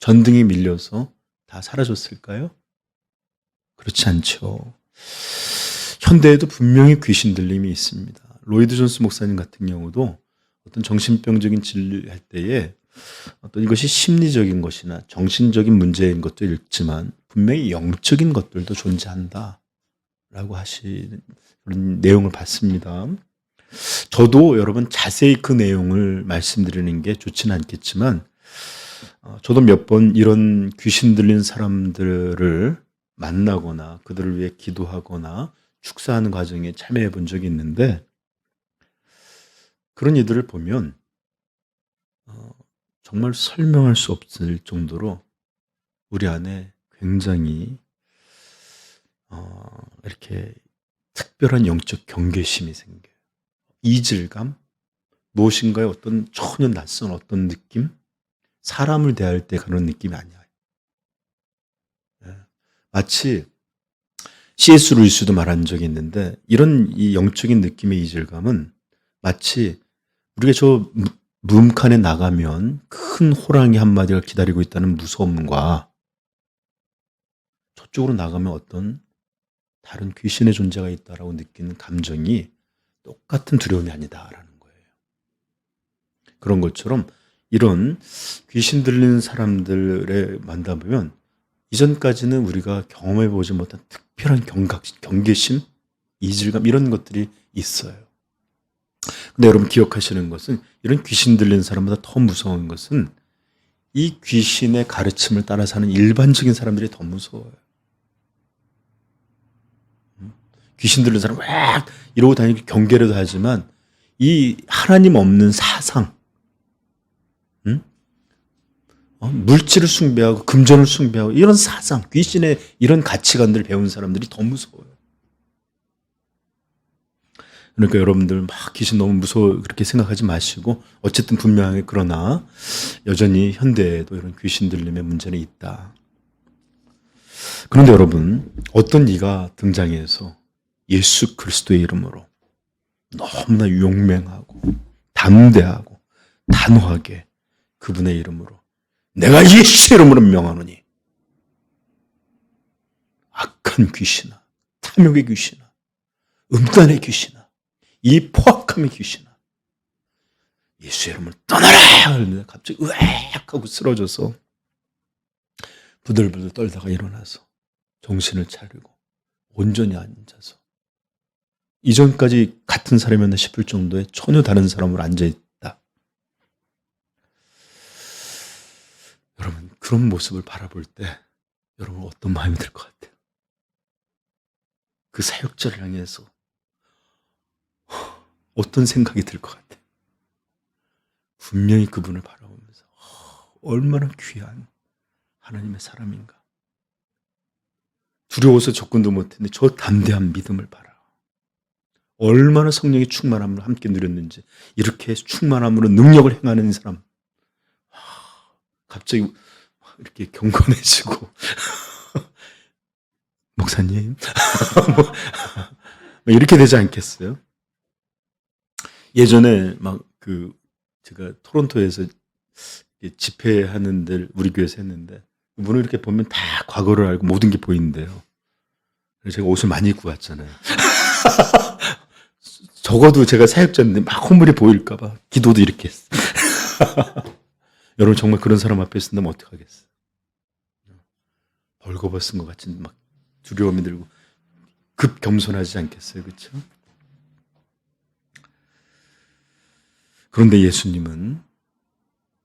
전등에 밀려서 다 사라졌을까요? 그렇지 않죠. 현대에도 분명히 귀신 들림이 있습니다. 로이드 존스 목사님 같은 경우도 어떤 정신병적인 진료할 때에 어떤 이것이 심리적인 것이나 정신적인 문제인 것도 있지만 분명히 영적인 것들도 존재한다 라고 하시는 그런 내용을 봤습니다. 저도 여러분 자세히 그 내용을 말씀드리는 게 좋지는 않겠지만 저도 몇 번 이런 귀신 들린 사람들을 만나거나 그들을 위해 기도하거나 축사하는 과정에 참여해 본 적이 있는데 그런 이들을 보면 정말 설명할 수 없을 정도로 우리 안에 굉장히 이렇게 특별한 영적 경계심이 생겨요. 이질감, 무엇인가에 어떤 전혀 낯선 어떤 느낌, 사람을 대할 때 그런 느낌이 아니야. 마치 C.S. 루이스도 말한 적이 있는데 이런 이 영적인 느낌의 이질감은 마치 우리가 저 무음칸에 나가면 큰 호랑이 한 마리가 기다리고 있다는 무서움과 저쪽으로 나가면 어떤 다른 귀신의 존재가 있다라고 느끼는 감정이 똑같은 두려움이 아니다라는 거예요. 그런 것처럼 이런 귀신 들리는 사람들에 만나보면 이전까지는 우리가 경험해보지 못한 특별한 경계심, 이질감 이런 것들이 있어요. 근데 여러분 기억하시는 것은 이런 귀신 들리는 사람보다 더 무서운 것은 이 귀신의 가르침을 따라 사는 일반적인 사람들이 더 무서워요. 귀신 들리는 사람 막 이러고 다니고 경계라도 하지만 이 하나님 없는 사상, 물질을 숭배하고 금전을 숭배하고 이런 사상, 귀신의 이런 가치관들을 배운 사람들이 더 무서워요. 그러니까 여러분들 막 귀신 너무 무서워 그렇게 생각하지 마시고 어쨌든 분명하게 그러나 여전히 현대에도 이런 귀신 들림의 문제는 있다. 그런데 여러분 어떤 이가 등장해서 예수 그리스도의 이름으로 너무나 용맹하고 담대하고 단호하게 그분의 이름으로 내가 예수의 이름으로 명하노니 악한 귀신아, 탐욕의 귀신아, 음란의 귀신아, 이 포악함의 귀신아 예수의 이름을 떠나라! 그러는데 갑자기 으악 하고 쓰러져서 부들부들 떨다가 일어나서 정신을 차리고 온전히 앉아서 이전까지 같은 사람이었나 싶을 정도의 전혀 다른 사람으로 앉아있다. 여러분, 그런 모습을 바라볼 때 여러분 어떤 마음이 들 것 같아요? 그 사역자를 향해서 어떤 생각이 들 것 같아요? 분명히 그분을 바라보면서 얼마나 귀한 하나님의 사람인가. 두려워서 접근도 못했는데 저 담대한 믿음을 봐라. 얼마나 성령의 충만함을 함께 누렸는지. 이렇게 충만함으로 능력을 행하는 사람, 갑자기 이렇게 경건해지고 목사님 이렇게 되지 않겠어요? 예전에 제가 토론토에서 집회하는 데를 우리 교회에서 했는데, 문을 이렇게 보면 다 과거를 알고 모든 게 보이는데요. 그래서 제가 옷을 많이 입고 왔잖아요. 적어도 제가 사역자인데 막 콧물이 보일까봐 기도도 이렇게 했어요. 여러분, 정말 그런 사람 앞에 쓴다면 어떡하겠어요? 벌거벗은 것 같은 막 두려움이 들고 급 겸손하지 않겠어요? 그렇죠? 그런데 예수님은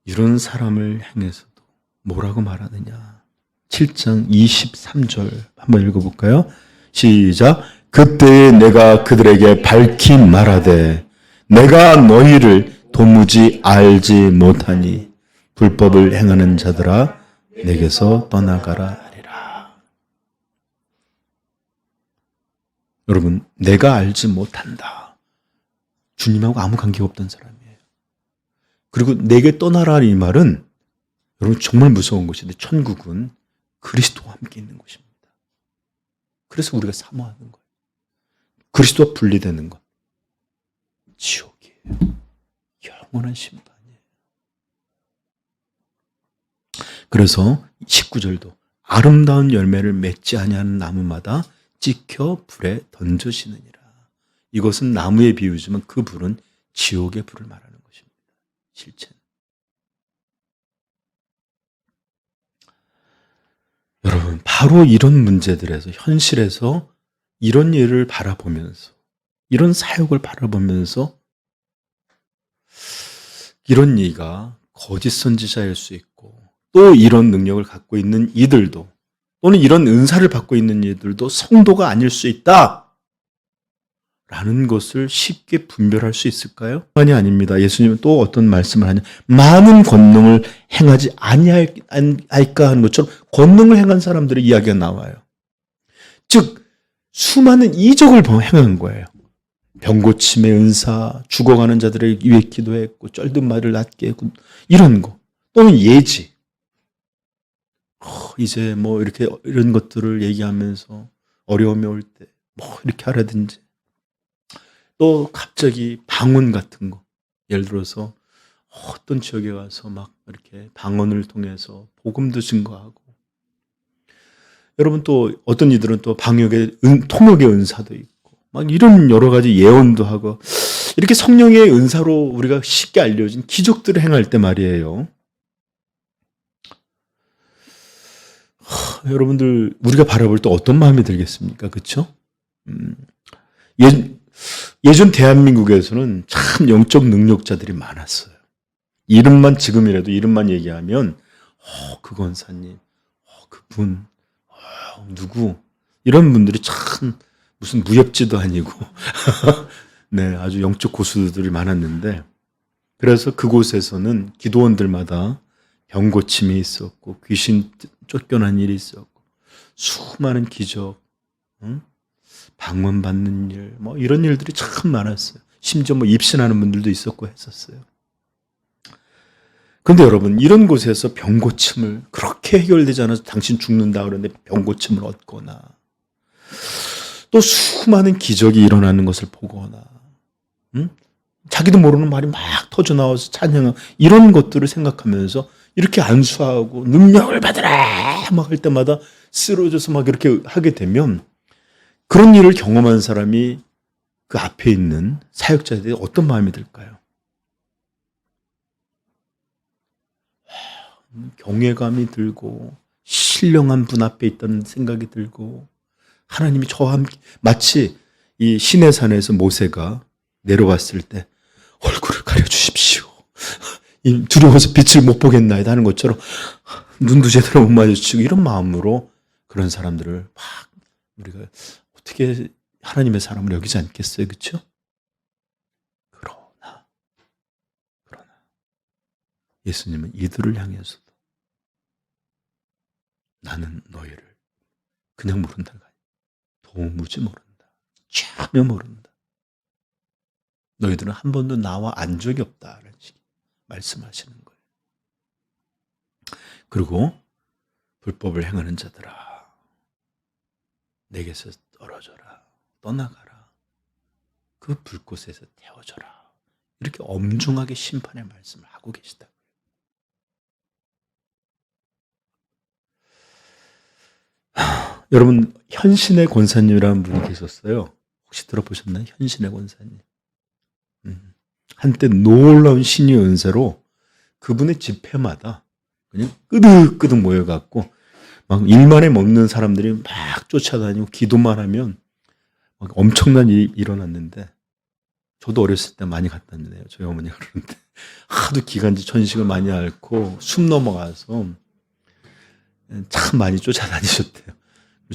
이런 사람을 향해서도 뭐라고 말하느냐. 7장 23절 한번 읽어볼까요? 시작. 그때에 내가 그들에게 밝히 말하되 내가 너희를 도무지 알지 못하니 불법을 행하는 자들아 내게서 떠나가라 하리라. 여러분, 내가 알지 못한다. 주님하고 아무 관계가 없던 사람이에요. 그리고 내게 떠나라 이 말은 여러분 정말 무서운 것인데, 천국은 그리스도와 함께 있는 곳입니다. 그래서 우리가 사모하는 거예요. 그리스도와 분리되는 것, 지옥이에요. 영원한 심판이에요. 그래서 19절도 아름다운 열매를 맺지 아니하는 나무마다 찍혀 불에 던져지느니라. 이것은 나무의 비유지만 그 불은 지옥의 불을 말하는 것입니다. 실체는. 여러분, 바로 이런 문제들에서, 현실에서 이런 일을 바라보면서, 이런 사역을 바라보면서 이런 이가 거짓 선지자일 수 있고, 또 이런 능력을 갖고 있는 이들도, 또는 이런 은사를 받고 있는 이들도 성도가 아닐 수 있다 라는 것을 쉽게 분별할 수 있을까요? 아닙니다. 예수님은 또 어떤 말씀을 하냐. 많은 권능을 행하지 아니할까 하는 것처럼 권능을 행한 사람들의 이야기가 나와요. 즉 수많은 이적을 행한 거예요. 병고침의 은사, 죽어가는 자들을 위해 기도했고, 쩔든 말을 낫게 했고, 이런 거. 또는 예지. 이제 뭐 이렇게 이런 것들을 얘기하면서 어려움이 올 때 뭐 이렇게 하라든지. 또 갑자기 방언 같은 거. 예를 들어서 어떤 지역에 가서 막 이렇게 방언을 통해서 복음도 증거하고. 여러분, 또 어떤 이들은 또 통역의 은사도 있고, 막 이런 여러 가지 예언도 하고, 이렇게 성령의 은사로 우리가 쉽게 알려진 기적들을 행할 때 말이에요. 여러분들, 우리가 바라볼 때 어떤 마음이 들겠습니까? 그렇죠? 예전 대한민국에서는 참 영적 능력자들이 많았어요. 이름만, 지금이라도 이름만 얘기하면 그 권사님, 그분, 누구, 이런 분들이 참 무슨 무협지도 아니고 네, 아주 영적 고수들이 많았는데, 그래서 그곳에서는 기도원들마다 병고침이 있었고, 귀신 쫓겨난 일이 있었고, 수많은 기적, 방언 받는 일, 뭐 이런 일들이 참 많았어요. 심지어 뭐 입신하는 분들도 있었고 했었어요. 그런데 여러분, 이런 곳에서 병고침을 그렇게 해결되지 않아서 당신 죽는다 그러는데 병고침을 얻거나, 또 수많은 기적이 일어나는 것을 보거나, 자기도 모르는 말이 막 터져 나와서 찬양하고, 이런 것들을 생각하면서 이렇게 안수하고 능력을 받으라 막 할 때마다 쓰러져서 막 이렇게 하게 되면, 그런 일을 경험한 사람이 그 앞에 있는 사역자들이 어떤 마음이 들까요? 경외감이 들고, 신령한 분 앞에 있다는 생각이 들고, 하나님이 저와 함께, 마치 이 시내산에서 모세가 내려왔을 때 얼굴을 가려주십시오. 두려워서 빛을 못 보겠나이다 하는 것처럼 눈도 제대로 못 마주치고 이런 마음으로 그런 사람들을 막 우리가 어떻게 하나님의 사람을 여기지 않겠어요? 그렇죠? 그러나 예수님은 이들을 향해서도 나는 너희를 그냥 모른다가 아니라 도무지 모른다. 전혀 모른다. 너희들은 한 번도 나와 안 적이 없다라는 식의 말씀하시는 거예요. 그리고 불법을 행하는 자들아, 내게서 떨어져라, 떠나가라, 그 불꽃에서 태워져라. 이렇게 엄중하게 심판의 말씀을 하고 계시다고요. 여러분, 현신의 권사님이라는 분이 계셨어요. 혹시 들어보셨나요? 현신의 권사님. 한때 놀라운 신의 은사로 그분의 집회마다 그냥 끄득끄득 모여갖고 막 일만에 먹는 사람들이 막 쫓아다니고 기도만 하면 막 엄청난 일이 일어났는데, 저도 어렸을 때 많이 갔다는데요. 저희 어머니가 그러는데 하도 기관지 천식을 많이 앓고 숨 넘어가서 참 많이 쫓아다니셨대요.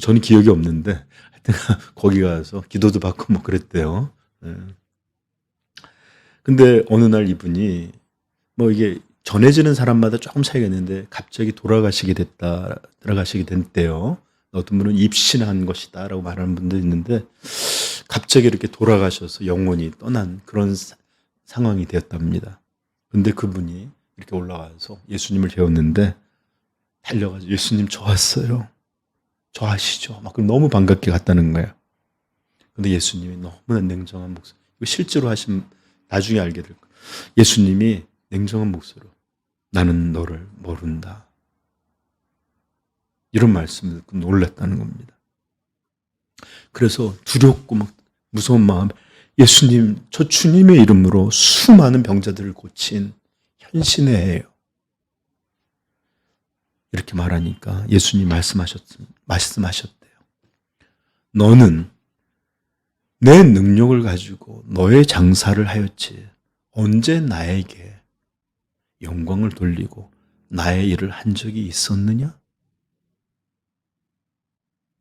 저는 기억이 없는데 하여튼 거기 가서 기도도 받고 뭐 그랬대요. 근데 어느 날 이분이 뭐 이게 전해지는 사람마다 조금 차이가 있는데 갑자기 돌아가시게 됐대요. 어떤 분은 입신한 것이다 라고 말하는 분도 있는데 갑자기 이렇게 돌아가셔서 영혼이 떠난 그런 상황이 되었답니다. 근데 그분이 이렇게 올라와서 예수님을 배웠는데 달려가서 예수님 저 왔어요. 저 아시죠? 막 너무 반갑게 갔다는 거예요. 근데 예수님이 너무나 냉정한 목소리, 이거 실제로 하신 나중에 알게 될 거예요. 예수님이 냉정한 목소리로 나는 너를 모른다. 이런 말씀을 듣고 놀랐다는 겁니다. 그래서 두렵고 막 무서운 마음, 예수님, 저 주님의 이름으로 수많은 병자들을 고친 현신의 해예요. 이렇게 말하니까 예수님 말씀하셨대요. 너는 내 능력을 가지고 너의 장사를 하였지 언제 나에게 영광을 돌리고 나의 일을 한 적이 있었느냐?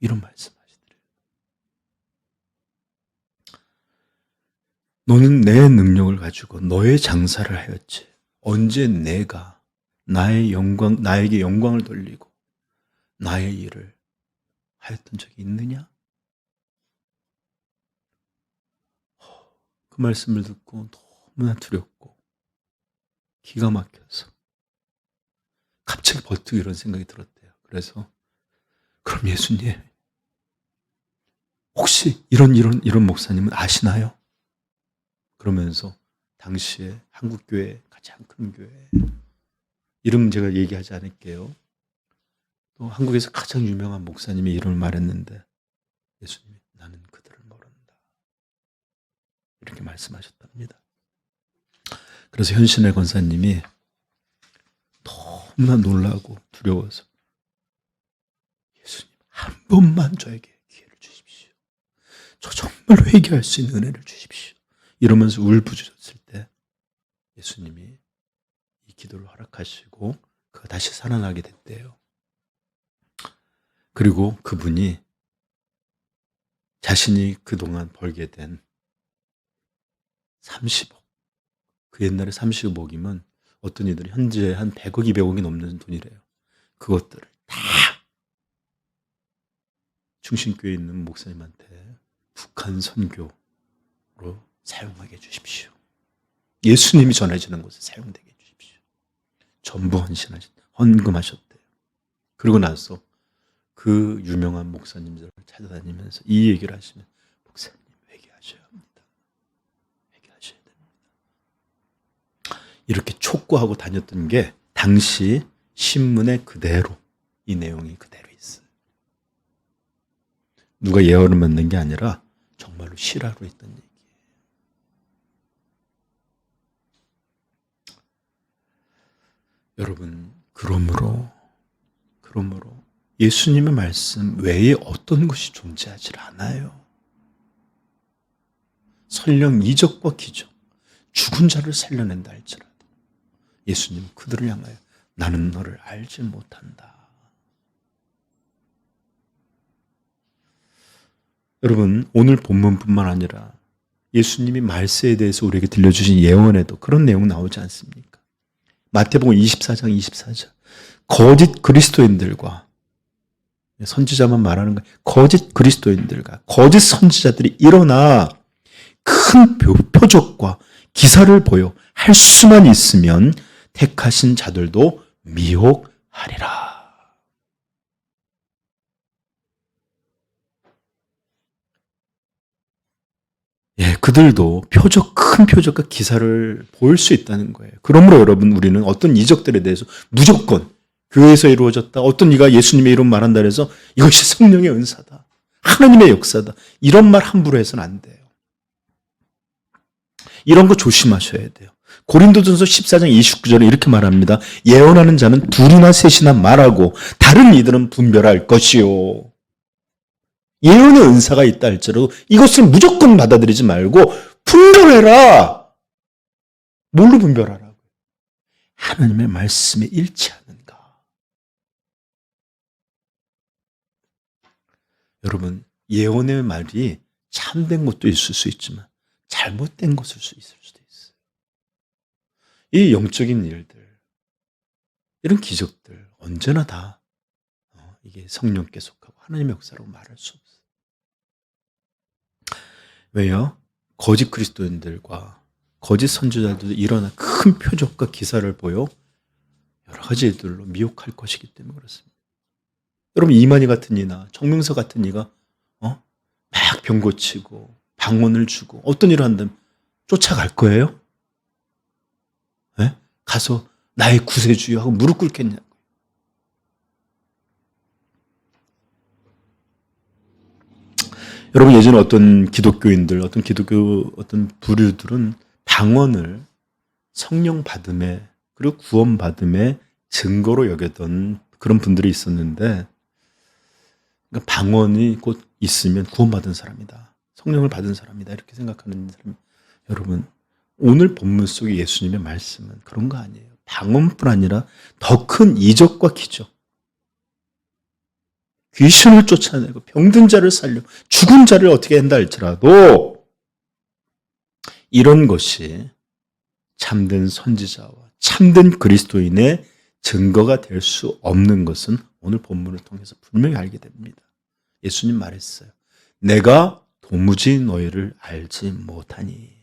이런 말씀하시더래요. 너는 내 능력을 가지고 너의 장사를 하였지 언제 내가 나에게 영광을 돌리고 나의 일을 하였던 적이 있느냐? 그 말씀을 듣고 너무나 두렵고 기가 막혀서 갑자기 버뜩 이런 생각이 들었대요. 그래서 그럼 예수님, 혹시 이런 목사님은 아시나요? 그러면서 당시에 한국교회 가장 큰 교회, 이름 제가 얘기하지 않을게요. 또 한국에서 가장 유명한 목사님의 이름을 말했는데 예수님이 나는 그들을 모른다. 이렇게 말씀하셨답니다. 그래서 현신의 권사님이 너무나 놀라고 두려워서 예수님 한 번만 저에게 기회를 주십시오. 저 정말 회개할 수 있는 은혜를 주십시오. 이러면서 울부짖었을 때 예수님이 이 기도를 허락하시고 그가 다시 살아나게 됐대요. 그리고 그분이 자신이 그동안 벌게 된 30억, 그 옛날에 30억이면 어떤 이들이 현재 한 100억, 200억이 넘는 돈이래요. 그것들을 다 충신교회에 있는 목사님한테 북한 선교로 사용하게 해주십시오. 예수님이 전해지는 곳에 사용되게 해주십시오. 전부 헌금하셨대요. 그리고 나서 그 유명한 목사님들을 찾아다니면서 이 얘기를 하시면 목사님 회개하셔야 합니다. 회개하셔야 됩니다. 이렇게 촉구하고 다녔던 게 당시 신문에 그대로 이 내용이 그대로 있어요. 누가 예언을 만든 게 아니라 정말로 실화로 있던 얘기예요. 여러분, 그러므로 예수님의 말씀 외에 어떤 것이 존재하지 않아요. 설령 이적과 기적, 죽은 자를 살려낸다 할지라도 예수님은 그들을 향하여 나는 너를 알지 못한다. 여러분, 오늘 본문뿐만 아니라 예수님이 말세에 대해서 우리에게 들려주신 예언에도 그런 내용 나오지 않습니까? 마태복음 24장 24절 거짓 그리스도인들과 선지자만 말하는 거예요. 거짓 그리스도인들과 거짓 선지자들이 일어나 큰 표적과 기사를 보여 할 수만 있으면 택하신 자들도 미혹하리라. 예, 그들도 큰 표적과 기사를 보일 수 있다는 거예요. 그러므로 여러분, 우리는 어떤 이적들에 대해서 무조건 교회에서 이루어졌다, 어떤 이가 예수님의 이름 말한다 해서 이것이 성령의 은사다, 하나님의 역사다, 이런 말 함부로 해서는 안 돼요. 이런 거 조심하셔야 돼요. 고린도전서 14장 29절에 이렇게 말합니다. 예언하는 자는 둘이나 셋이나 말하고 다른 이들은 분별할 것이요. 예언의 은사가 있다 할지라도 이것을 무조건 받아들이지 말고 분별해라. 뭘로 분별하라고? 하나님의 말씀에 일치하는가. 여러분, 예언의 말이 참된 것도 있을 수 있지만 잘못된 것일 수 있을 수도 있어요. 이 영적인 일들, 이런 기적들 언제나 다 이게 성령께 속하고 하나님의 역사라고 말할 수 없어요. 왜요? 거짓 그리스도인들과 거짓 선지자들도 일어나 큰 표적과 기사를 보여 여러 가지 일들로 미혹할 것이기 때문에 그렇습니다. 여러분, 이만희 같은 이나 정명서 같은 이가 막 병 고치고 방언을 주고 어떤 일을 한다면 쫓아갈 거예요? 네? 가서 나의 구세주여 하고 무릎 꿇겠냐고. 여러분, 예전에 어떤 기독교인들, 어떤 부류들은 방언을 성령 받음에, 그리고 구원 받음에 증거로 여겼던 그런 분들이 있었는데, 그러니까 방언이 곧 있으면 구원받은 사람이다, 성령을 받은 사람이다, 이렇게 생각하는 사람. 여러분, 오늘 본문 속의 예수님의 말씀은 그런 거 아니에요. 방언뿐 아니라 더 큰 이적과 기적, 귀신을 쫓아내고 병든 자를 살려 죽은 자를 어떻게 한다 할지라도 이런 것이 참된 선지자와 참된 그리스도인의 증거가 될 수 없는 것은 오늘 본문을 통해서 분명히 알게 됩니다. 예수님 말했어요. 내가 도무지 너희를 알지 못하니.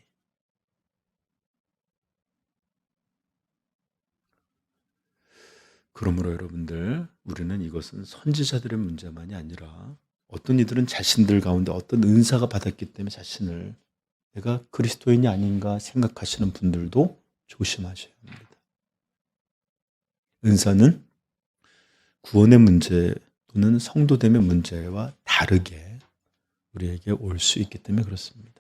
그러므로 여러분들, 우리는 이것은 선지자들의 문제만이 아니라 어떤 이들은 자신들 가운데 어떤 은사가 받았기 때문에 자신을 내가 그리스도인이 아닌가 생각하시는 분들도 조심하셔야 합니다. 은사는 구원의 문제 또는 성도됨의 문제와 다르게 우리에게 올 수 있기 때문에 그렇습니다.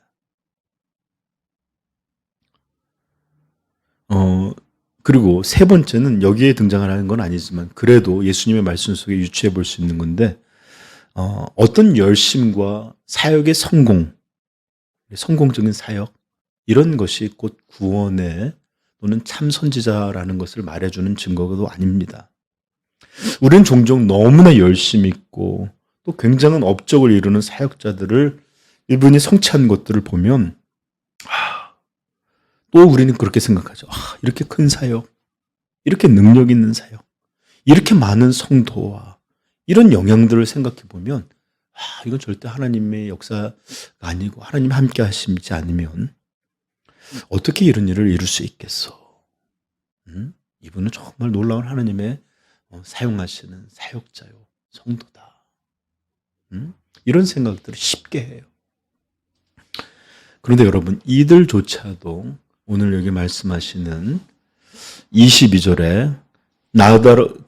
그리고 세 번째는 여기에 등장하는 건 아니지만 그래도 예수님의 말씀 속에 유추해 볼 수 있는 건데, 어떤 열심과 사역의 성공적인 사역, 이런 것이 곧 구원의 또는 참 선지자라는 것을 말해주는 증거도 아닙니다. 우리는 종종 너무나 열심히 있고 또 굉장한 업적을 이루는 사역자들을, 이분이 성취한 것들을 보면 또 우리는 그렇게 생각하죠. 이렇게 큰 사역, 이렇게 능력 있는 사역, 이렇게 많은 성도와 이런 영향들을 생각해 보면 이건 절대 하나님의 역사가 아니고 하나님 함께 하시지 않으면 어떻게 이런 일을 이룰 수 있겠어. 이분은 정말 놀라운 하나님의 사용하시는 사역자요, 성도다. 이런 생각들을 쉽게 해요. 그런데 여러분, 이들조차도 오늘 여기 말씀하시는 22절에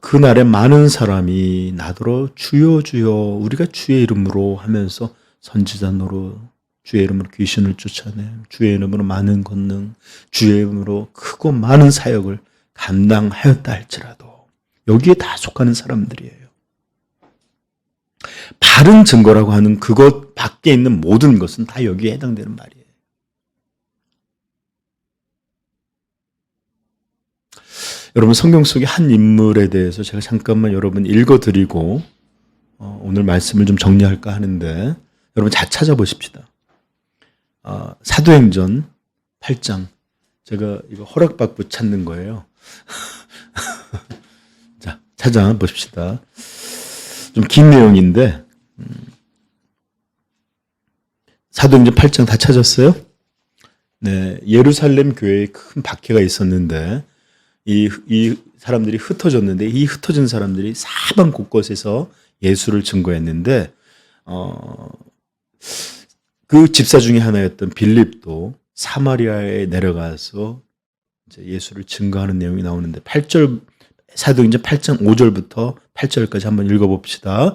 그날에 많은 사람이 나더러 주여 주여 우리가 주의 이름으로 하면서 선지자 노릇, 주의 이름으로 귀신을 쫓아내, 주의 이름으로 많은 권능, 주의 이름으로 크고 많은 사역을 감당하였다 할지라도 여기에 다 속하는 사람들이에요. 바른 증거라고 하는 그것 밖에 있는 모든 것은 다 여기에 해당되는 말이에요. 여러분 성경 속의 한 인물에 대해서 제가 잠깐만 여러분 읽어드리고 오늘 말씀을 좀 정리할까 하는데 여러분 잘 찾아보십시다. 사도행전 8장. 제가 이거 허락받고 찾는 거예요. 자, 찾아보십시다. 좀 긴 내용인데 사도행전 8장 다 찾았어요? 네, 예루살렘 교회에 큰 박해가 있었는데 이 사람들이 흩어졌는데 이 흩어진 사람들이 사방 곳곳에서 예수를 증거했는데 그 집사 중에 하나였던 빌립도 사마리아에 내려가서 이제 예수를 증거하는 내용이 나오는데 8절 사도행전 8장 5절부터 8절까지 한번 읽어봅시다.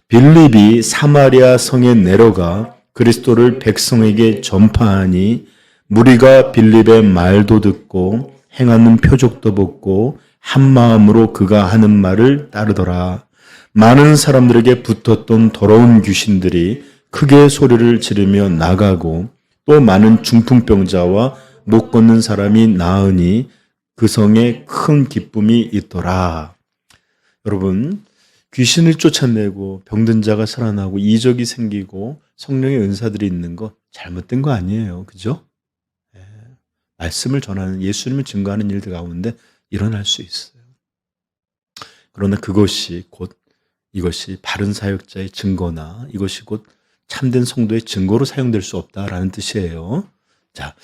빌립이 사마리아 성에 내려가 그리스도를 백성에게 전파하니 무리가 빌립의 말도 듣고 행하는 표적도 보고 한 마음으로 그가 하는 말을 따르더라. 많은 사람들에게 붙었던 더러운 귀신들이 크게 소리를 지르며 나가고 또 많은 중풍병자와 못 걷는 사람이 나으니 그 성에 큰 기쁨이 있더라. 여러분, 귀신을 쫓아내고 병든 자가 살아나고 이적이 생기고 성령의 은사들이 있는 거 잘못된 거 아니에요. 그죠? 말씀을 전하는 예수님을 증거하는 일들 가운데 일어날 수 있어요. 그러나 그것이 곧 이것이 바른 사역자의 증거나 이것이 곧 참된 성도의 증거로 사용될 수 없다라는 뜻이에요. 자,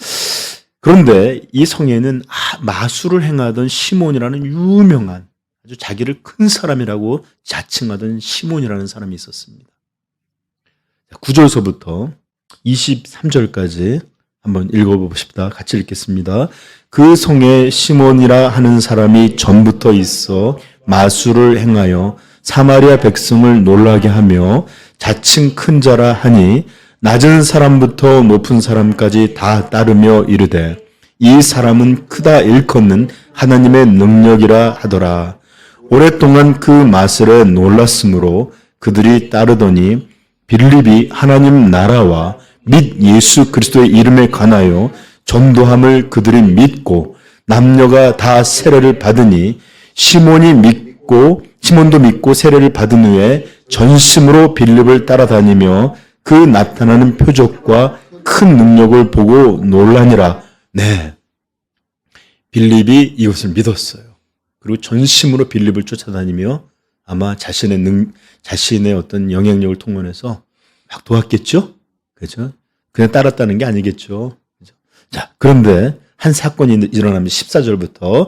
그런데 이 성에는 마술을 행하던 시몬이라는 유명한 아주 자기를 큰 사람이라고 자칭하던 시몬이라는 사람이 있었습니다. 9절서부터 23절까지 한번 읽어봅시다. 같이 읽겠습니다. 그 성에 시몬이라 하는 사람이 전부터 있어 마술을 행하여 사마리아 백성을 놀라게 하며 자칭 큰 자라 하니 낮은 사람부터 높은 사람까지 다 따르며 이르되 이 사람은 크다 일컫는 하나님의 능력이라 하더라. 오랫동안 그 마술에 놀랐으므로 그들이 따르더니 빌립이 하나님 나라와 및 예수 그리스도의 이름에 관하여 전도함을 그들이 믿고 남녀가 다 세례를 받으니 시몬도 믿고 세례를 받은 후에 전심으로 빌립을 따라다니며 그 나타나는 표적과 큰 능력을 보고 놀라니라. 네, 빌립이 이것을 믿었어요. 그리고 전심으로 빌립을 쫓아다니며 아마 자신의 어떤 영향력을 통해서 막 도왔겠죠? 그죠? 그냥 따랐다는 게 아니겠죠. 그죠? 자, 그런데 한 사건이 일어나면 14절부터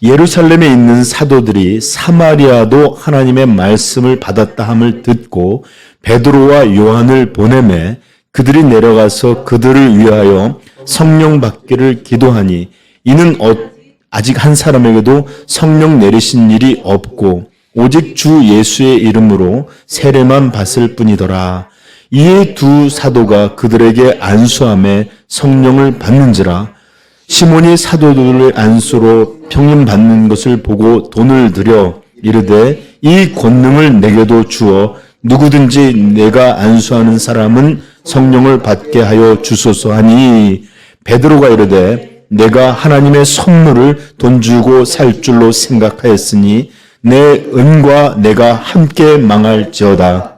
예루살렘에 있는 사도들이 사마리아도 하나님의 말씀을 받았다 함을 듣고 베드로와 요한을 보내매 그들이 내려가서 그들을 위하여 성령 받기를 기도하니 이는 아직 한 사람에게도 성령 내리신 일이 없고 오직 주 예수의 이름으로 세례만 받을 뿐이더라. 이에 두 사도가 그들에게 안수함에 성령을 받는지라. 시몬이 사도들의 안수로 평림 받는 것을 보고 돈을 들여 이르되 이 권능을 내게도 주어 누구든지 내가 안수하는 사람은 성령을 받게 하여 주소서 하니 베드로가 이르되 내가 하나님의 선물을 돈 주고 살 줄로 생각하였으니 내 은과 내가 함께 망할지어다.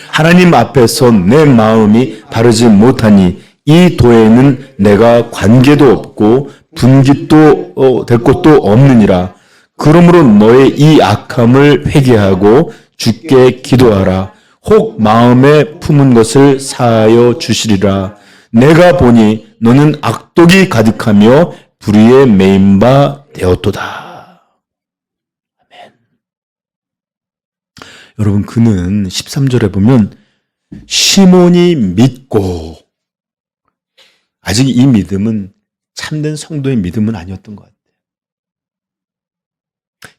하나님 앞에서 내 마음이 바르지 못하니 이 도에는 내가 관계도 없고 분깃도 될 것도 없느니라. 그러므로 너의 이 악함을 회개하고 주께 기도하라. 혹 마음에 품은 것을 사하여 주시리라. 내가 보니 너는 악독이 가득하며 불의에 매인 바 되었도다. 아멘. 여러분, 그는 13절에 보면 시몬이 믿고, 아직 이 믿음은 참된 성도의 믿음은 아니었던 것 같아요.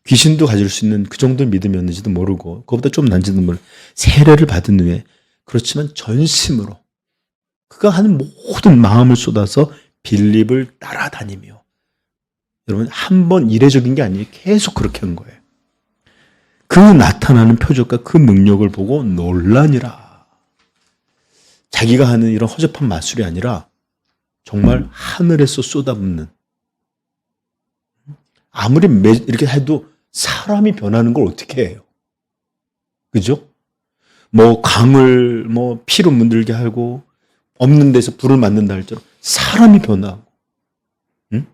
귀신도 가질 수 있는 그 정도의 믿음이었는지도 모르고 그것보다 좀 난지도 모르고 세례를 받은 후에, 그렇지만 전심으로 그가 하는 모든 마음을 쏟아서 빌립을 따라다니며, 여러분 한 번 이례적인 게 아니에요. 계속 그렇게 한 거예요. 그 나타나는 표적과 그 능력을 보고 놀라니라. 자기가 하는 이런 허접한 마술이 아니라 정말 하늘에서 쏟아붓는 아무리 이렇게 해도 사람이 변하는 걸 어떻게 해요? 그죠? 뭐 강을 뭐 피로 문들게 하고 없는 데서 불을 맞는다 할지라도 사람이 변하고, 응?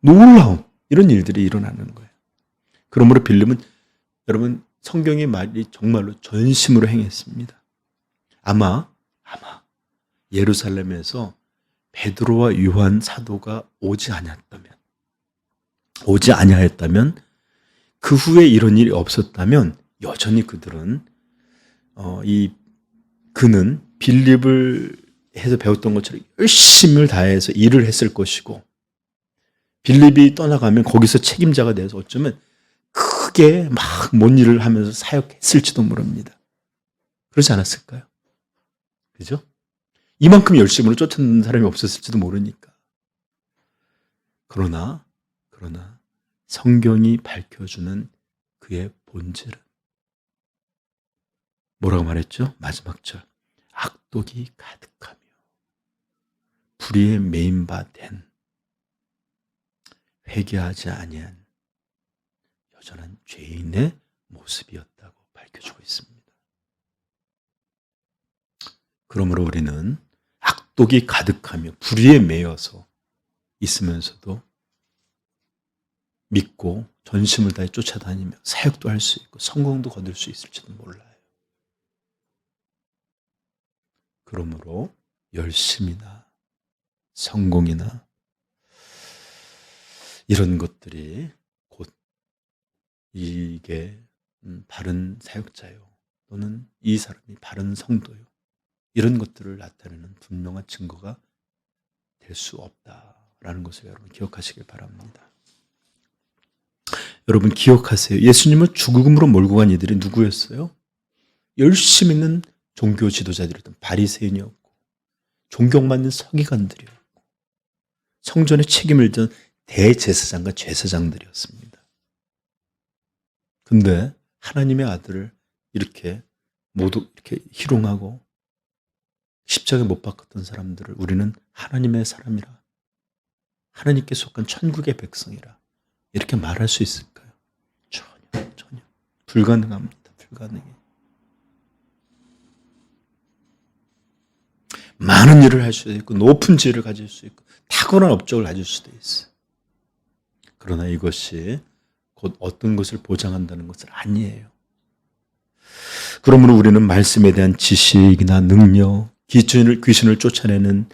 놀라운 이런 일들이 일어나는 거예요. 그러므로 빌립은 여러분 성경의 말이 정말로 전심으로 행했습니다. 아마 예루살렘에서 베드로와 요한 사도가 오지 아니하였다면 그 후에 이런 일이 없었다면 여전히 그들은 그는 빌립을 해서 배웠던 것처럼 열심을 다해서 일을 했을 것이고, 빌립이 떠나가면 거기서 책임자가 돼서 어쩌면 크게 막 뭔 일을 하면서 사역했을지도 모릅니다. 그렇지 않았을까요? 그죠? 이만큼 열심으로 쫓아내는 사람이 없었을지도 모르니까. 그러나 성경이 밝혀주는 그의 본질은 뭐라고 말했죠? 마지막 절. 악독이 가득하며 불의에 매인 바 된 회개하지 아니한 여전한 죄인의 모습이었다고 밝혀주고 있습니다. 그러므로 우리는 악독이 가득하며 불의에 매여서 있으면서도 믿고 전심을 다해 쫓아다니며 사역도 할 수 있고 성공도 거둘 수 있을지도 몰라요. 그러므로 열심이나 성공이나 이런 것들이 곧 이게 바른 사역자요 또는 이 사람이 바른 성도요 이런 것들을 나타내는 분명한 증거가 될 수 없다라는 것을 여러분 기억하시길 바랍니다. 여러분 기억하세요. 예수님을 죽음으로 몰고 간 이들이 누구였어요? 열심히 있는 종교 지도자들이었던 바리새인이었고 존경받는 서기관들이었고 성전의 책임을 진 대제사장과 제사장들이었습니다. 근데 하나님의 아들을 이렇게 모두 이렇게 희롱하고 십자가에 못 박았던 사람들을 우리는 하나님의 사람이라, 하나님께 속한 천국의 백성이라 이렇게 말할 수 있을까요? 전혀 불가능합니다. 불가능해요. 많은 일을 할 수도 있고 높은 지혜를 가질 수 있고 탁월한 업적을 가질 수도 있어요. 그러나 이것이 곧 어떤 것을 보장한다는 것은 아니에요. 그러므로 우리는 말씀에 대한 지식이나 능력, 귀신을 쫓아내는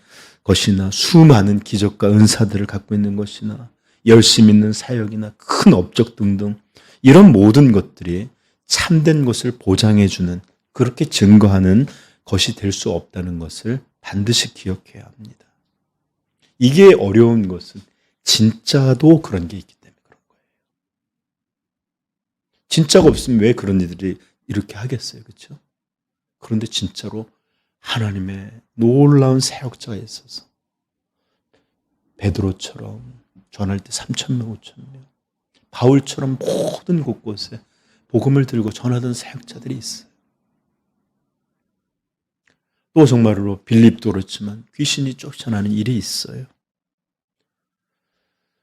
것이나 수많은 기적과 은사들을 갖고 있는 것이나 열심 있는 사역이나 큰 업적 등등 이런 모든 것들이 참된 것을 보장해주는, 그렇게 증거하는 것이 될 수 없다는 것을 반드시 기억해야 합니다. 이게 어려운 것은 진짜도 그런 게 있기 때문에 그런 거예요. 진짜가 없으면 왜 그런 일들이 이렇게 하겠어요. 그렇죠? 그런데 진짜로 하나님의 놀라운 사역자가 있어서 베드로처럼 전할 때 3,000명, 5,000명, 바울처럼 모든 곳곳에 복음을 들고 전하던 사역자들이 있어요. 또 정말로 빌립도 그렇지만 귀신이 쫓아나는 일이 있어요.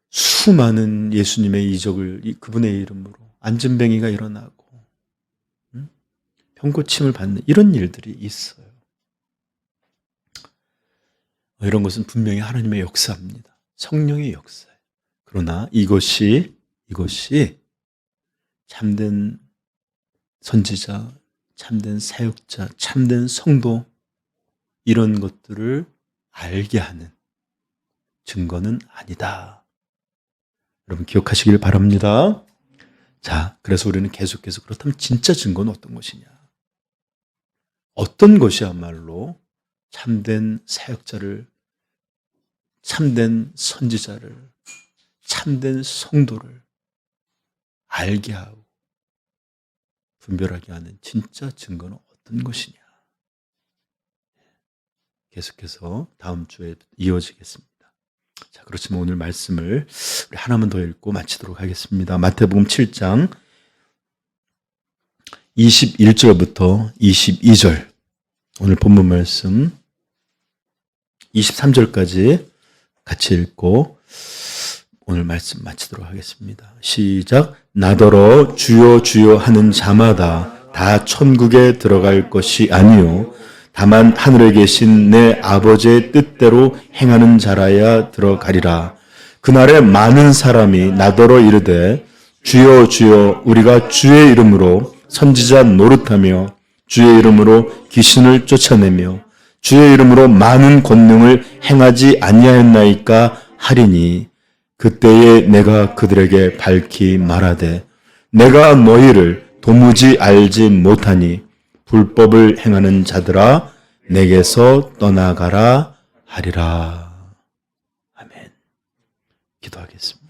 수많은 예수님의 이적을 그분의 이름으로 안진뱅이가 일어나고 병고침을 받는 이런 일들이 있어요. 이런 것은 분명히 하나님의 역사입니다. 성령의 역사예요. 그러나 이것이 참된 선지자, 참된 사역자, 참된 성도 이런 것들을 알게 하는 증거는 아니다. 여러분 기억하시길 바랍니다. 자, 그래서 우리는 계속해서 그렇다면 진짜 증거는 어떤 것이냐? 어떤 것이야말로 참된 사역자를, 참된 선지자를, 참된 성도를 알게 하고 분별하게 하는 진짜 증거는 어떤 것이냐? 계속해서 다음 주에 이어지겠습니다. 자, 그렇지만 오늘 말씀을 우리 하나만 더 읽고 마치도록 하겠습니다. 마태복음 7장 21절부터 22절, 오늘 본문 말씀 23절까지 같이 읽고 오늘 말씀 마치도록 하겠습니다. 시작. 나더러 주여 주여 하는 자마다 다 천국에 들어갈 것이 아니요 다만 하늘에 계신 내 아버지의 뜻대로 행하는 자라야 들어가리라. 그날에 많은 사람이 나더러 이르되 주여 주여 우리가 주의 이름으로 선지자 노릇하며 주의 이름으로 귀신을 쫓아내며 주의 이름으로 많은 권능을 행하지 아니하였나이까 하리니 그때에 내가 그들에게 밝히 말하되 내가 너희를 도무지 알지 못하니 불법을 행하는 자들아 내게서 떠나가라 하리라. 아멘. 기도하겠습니다.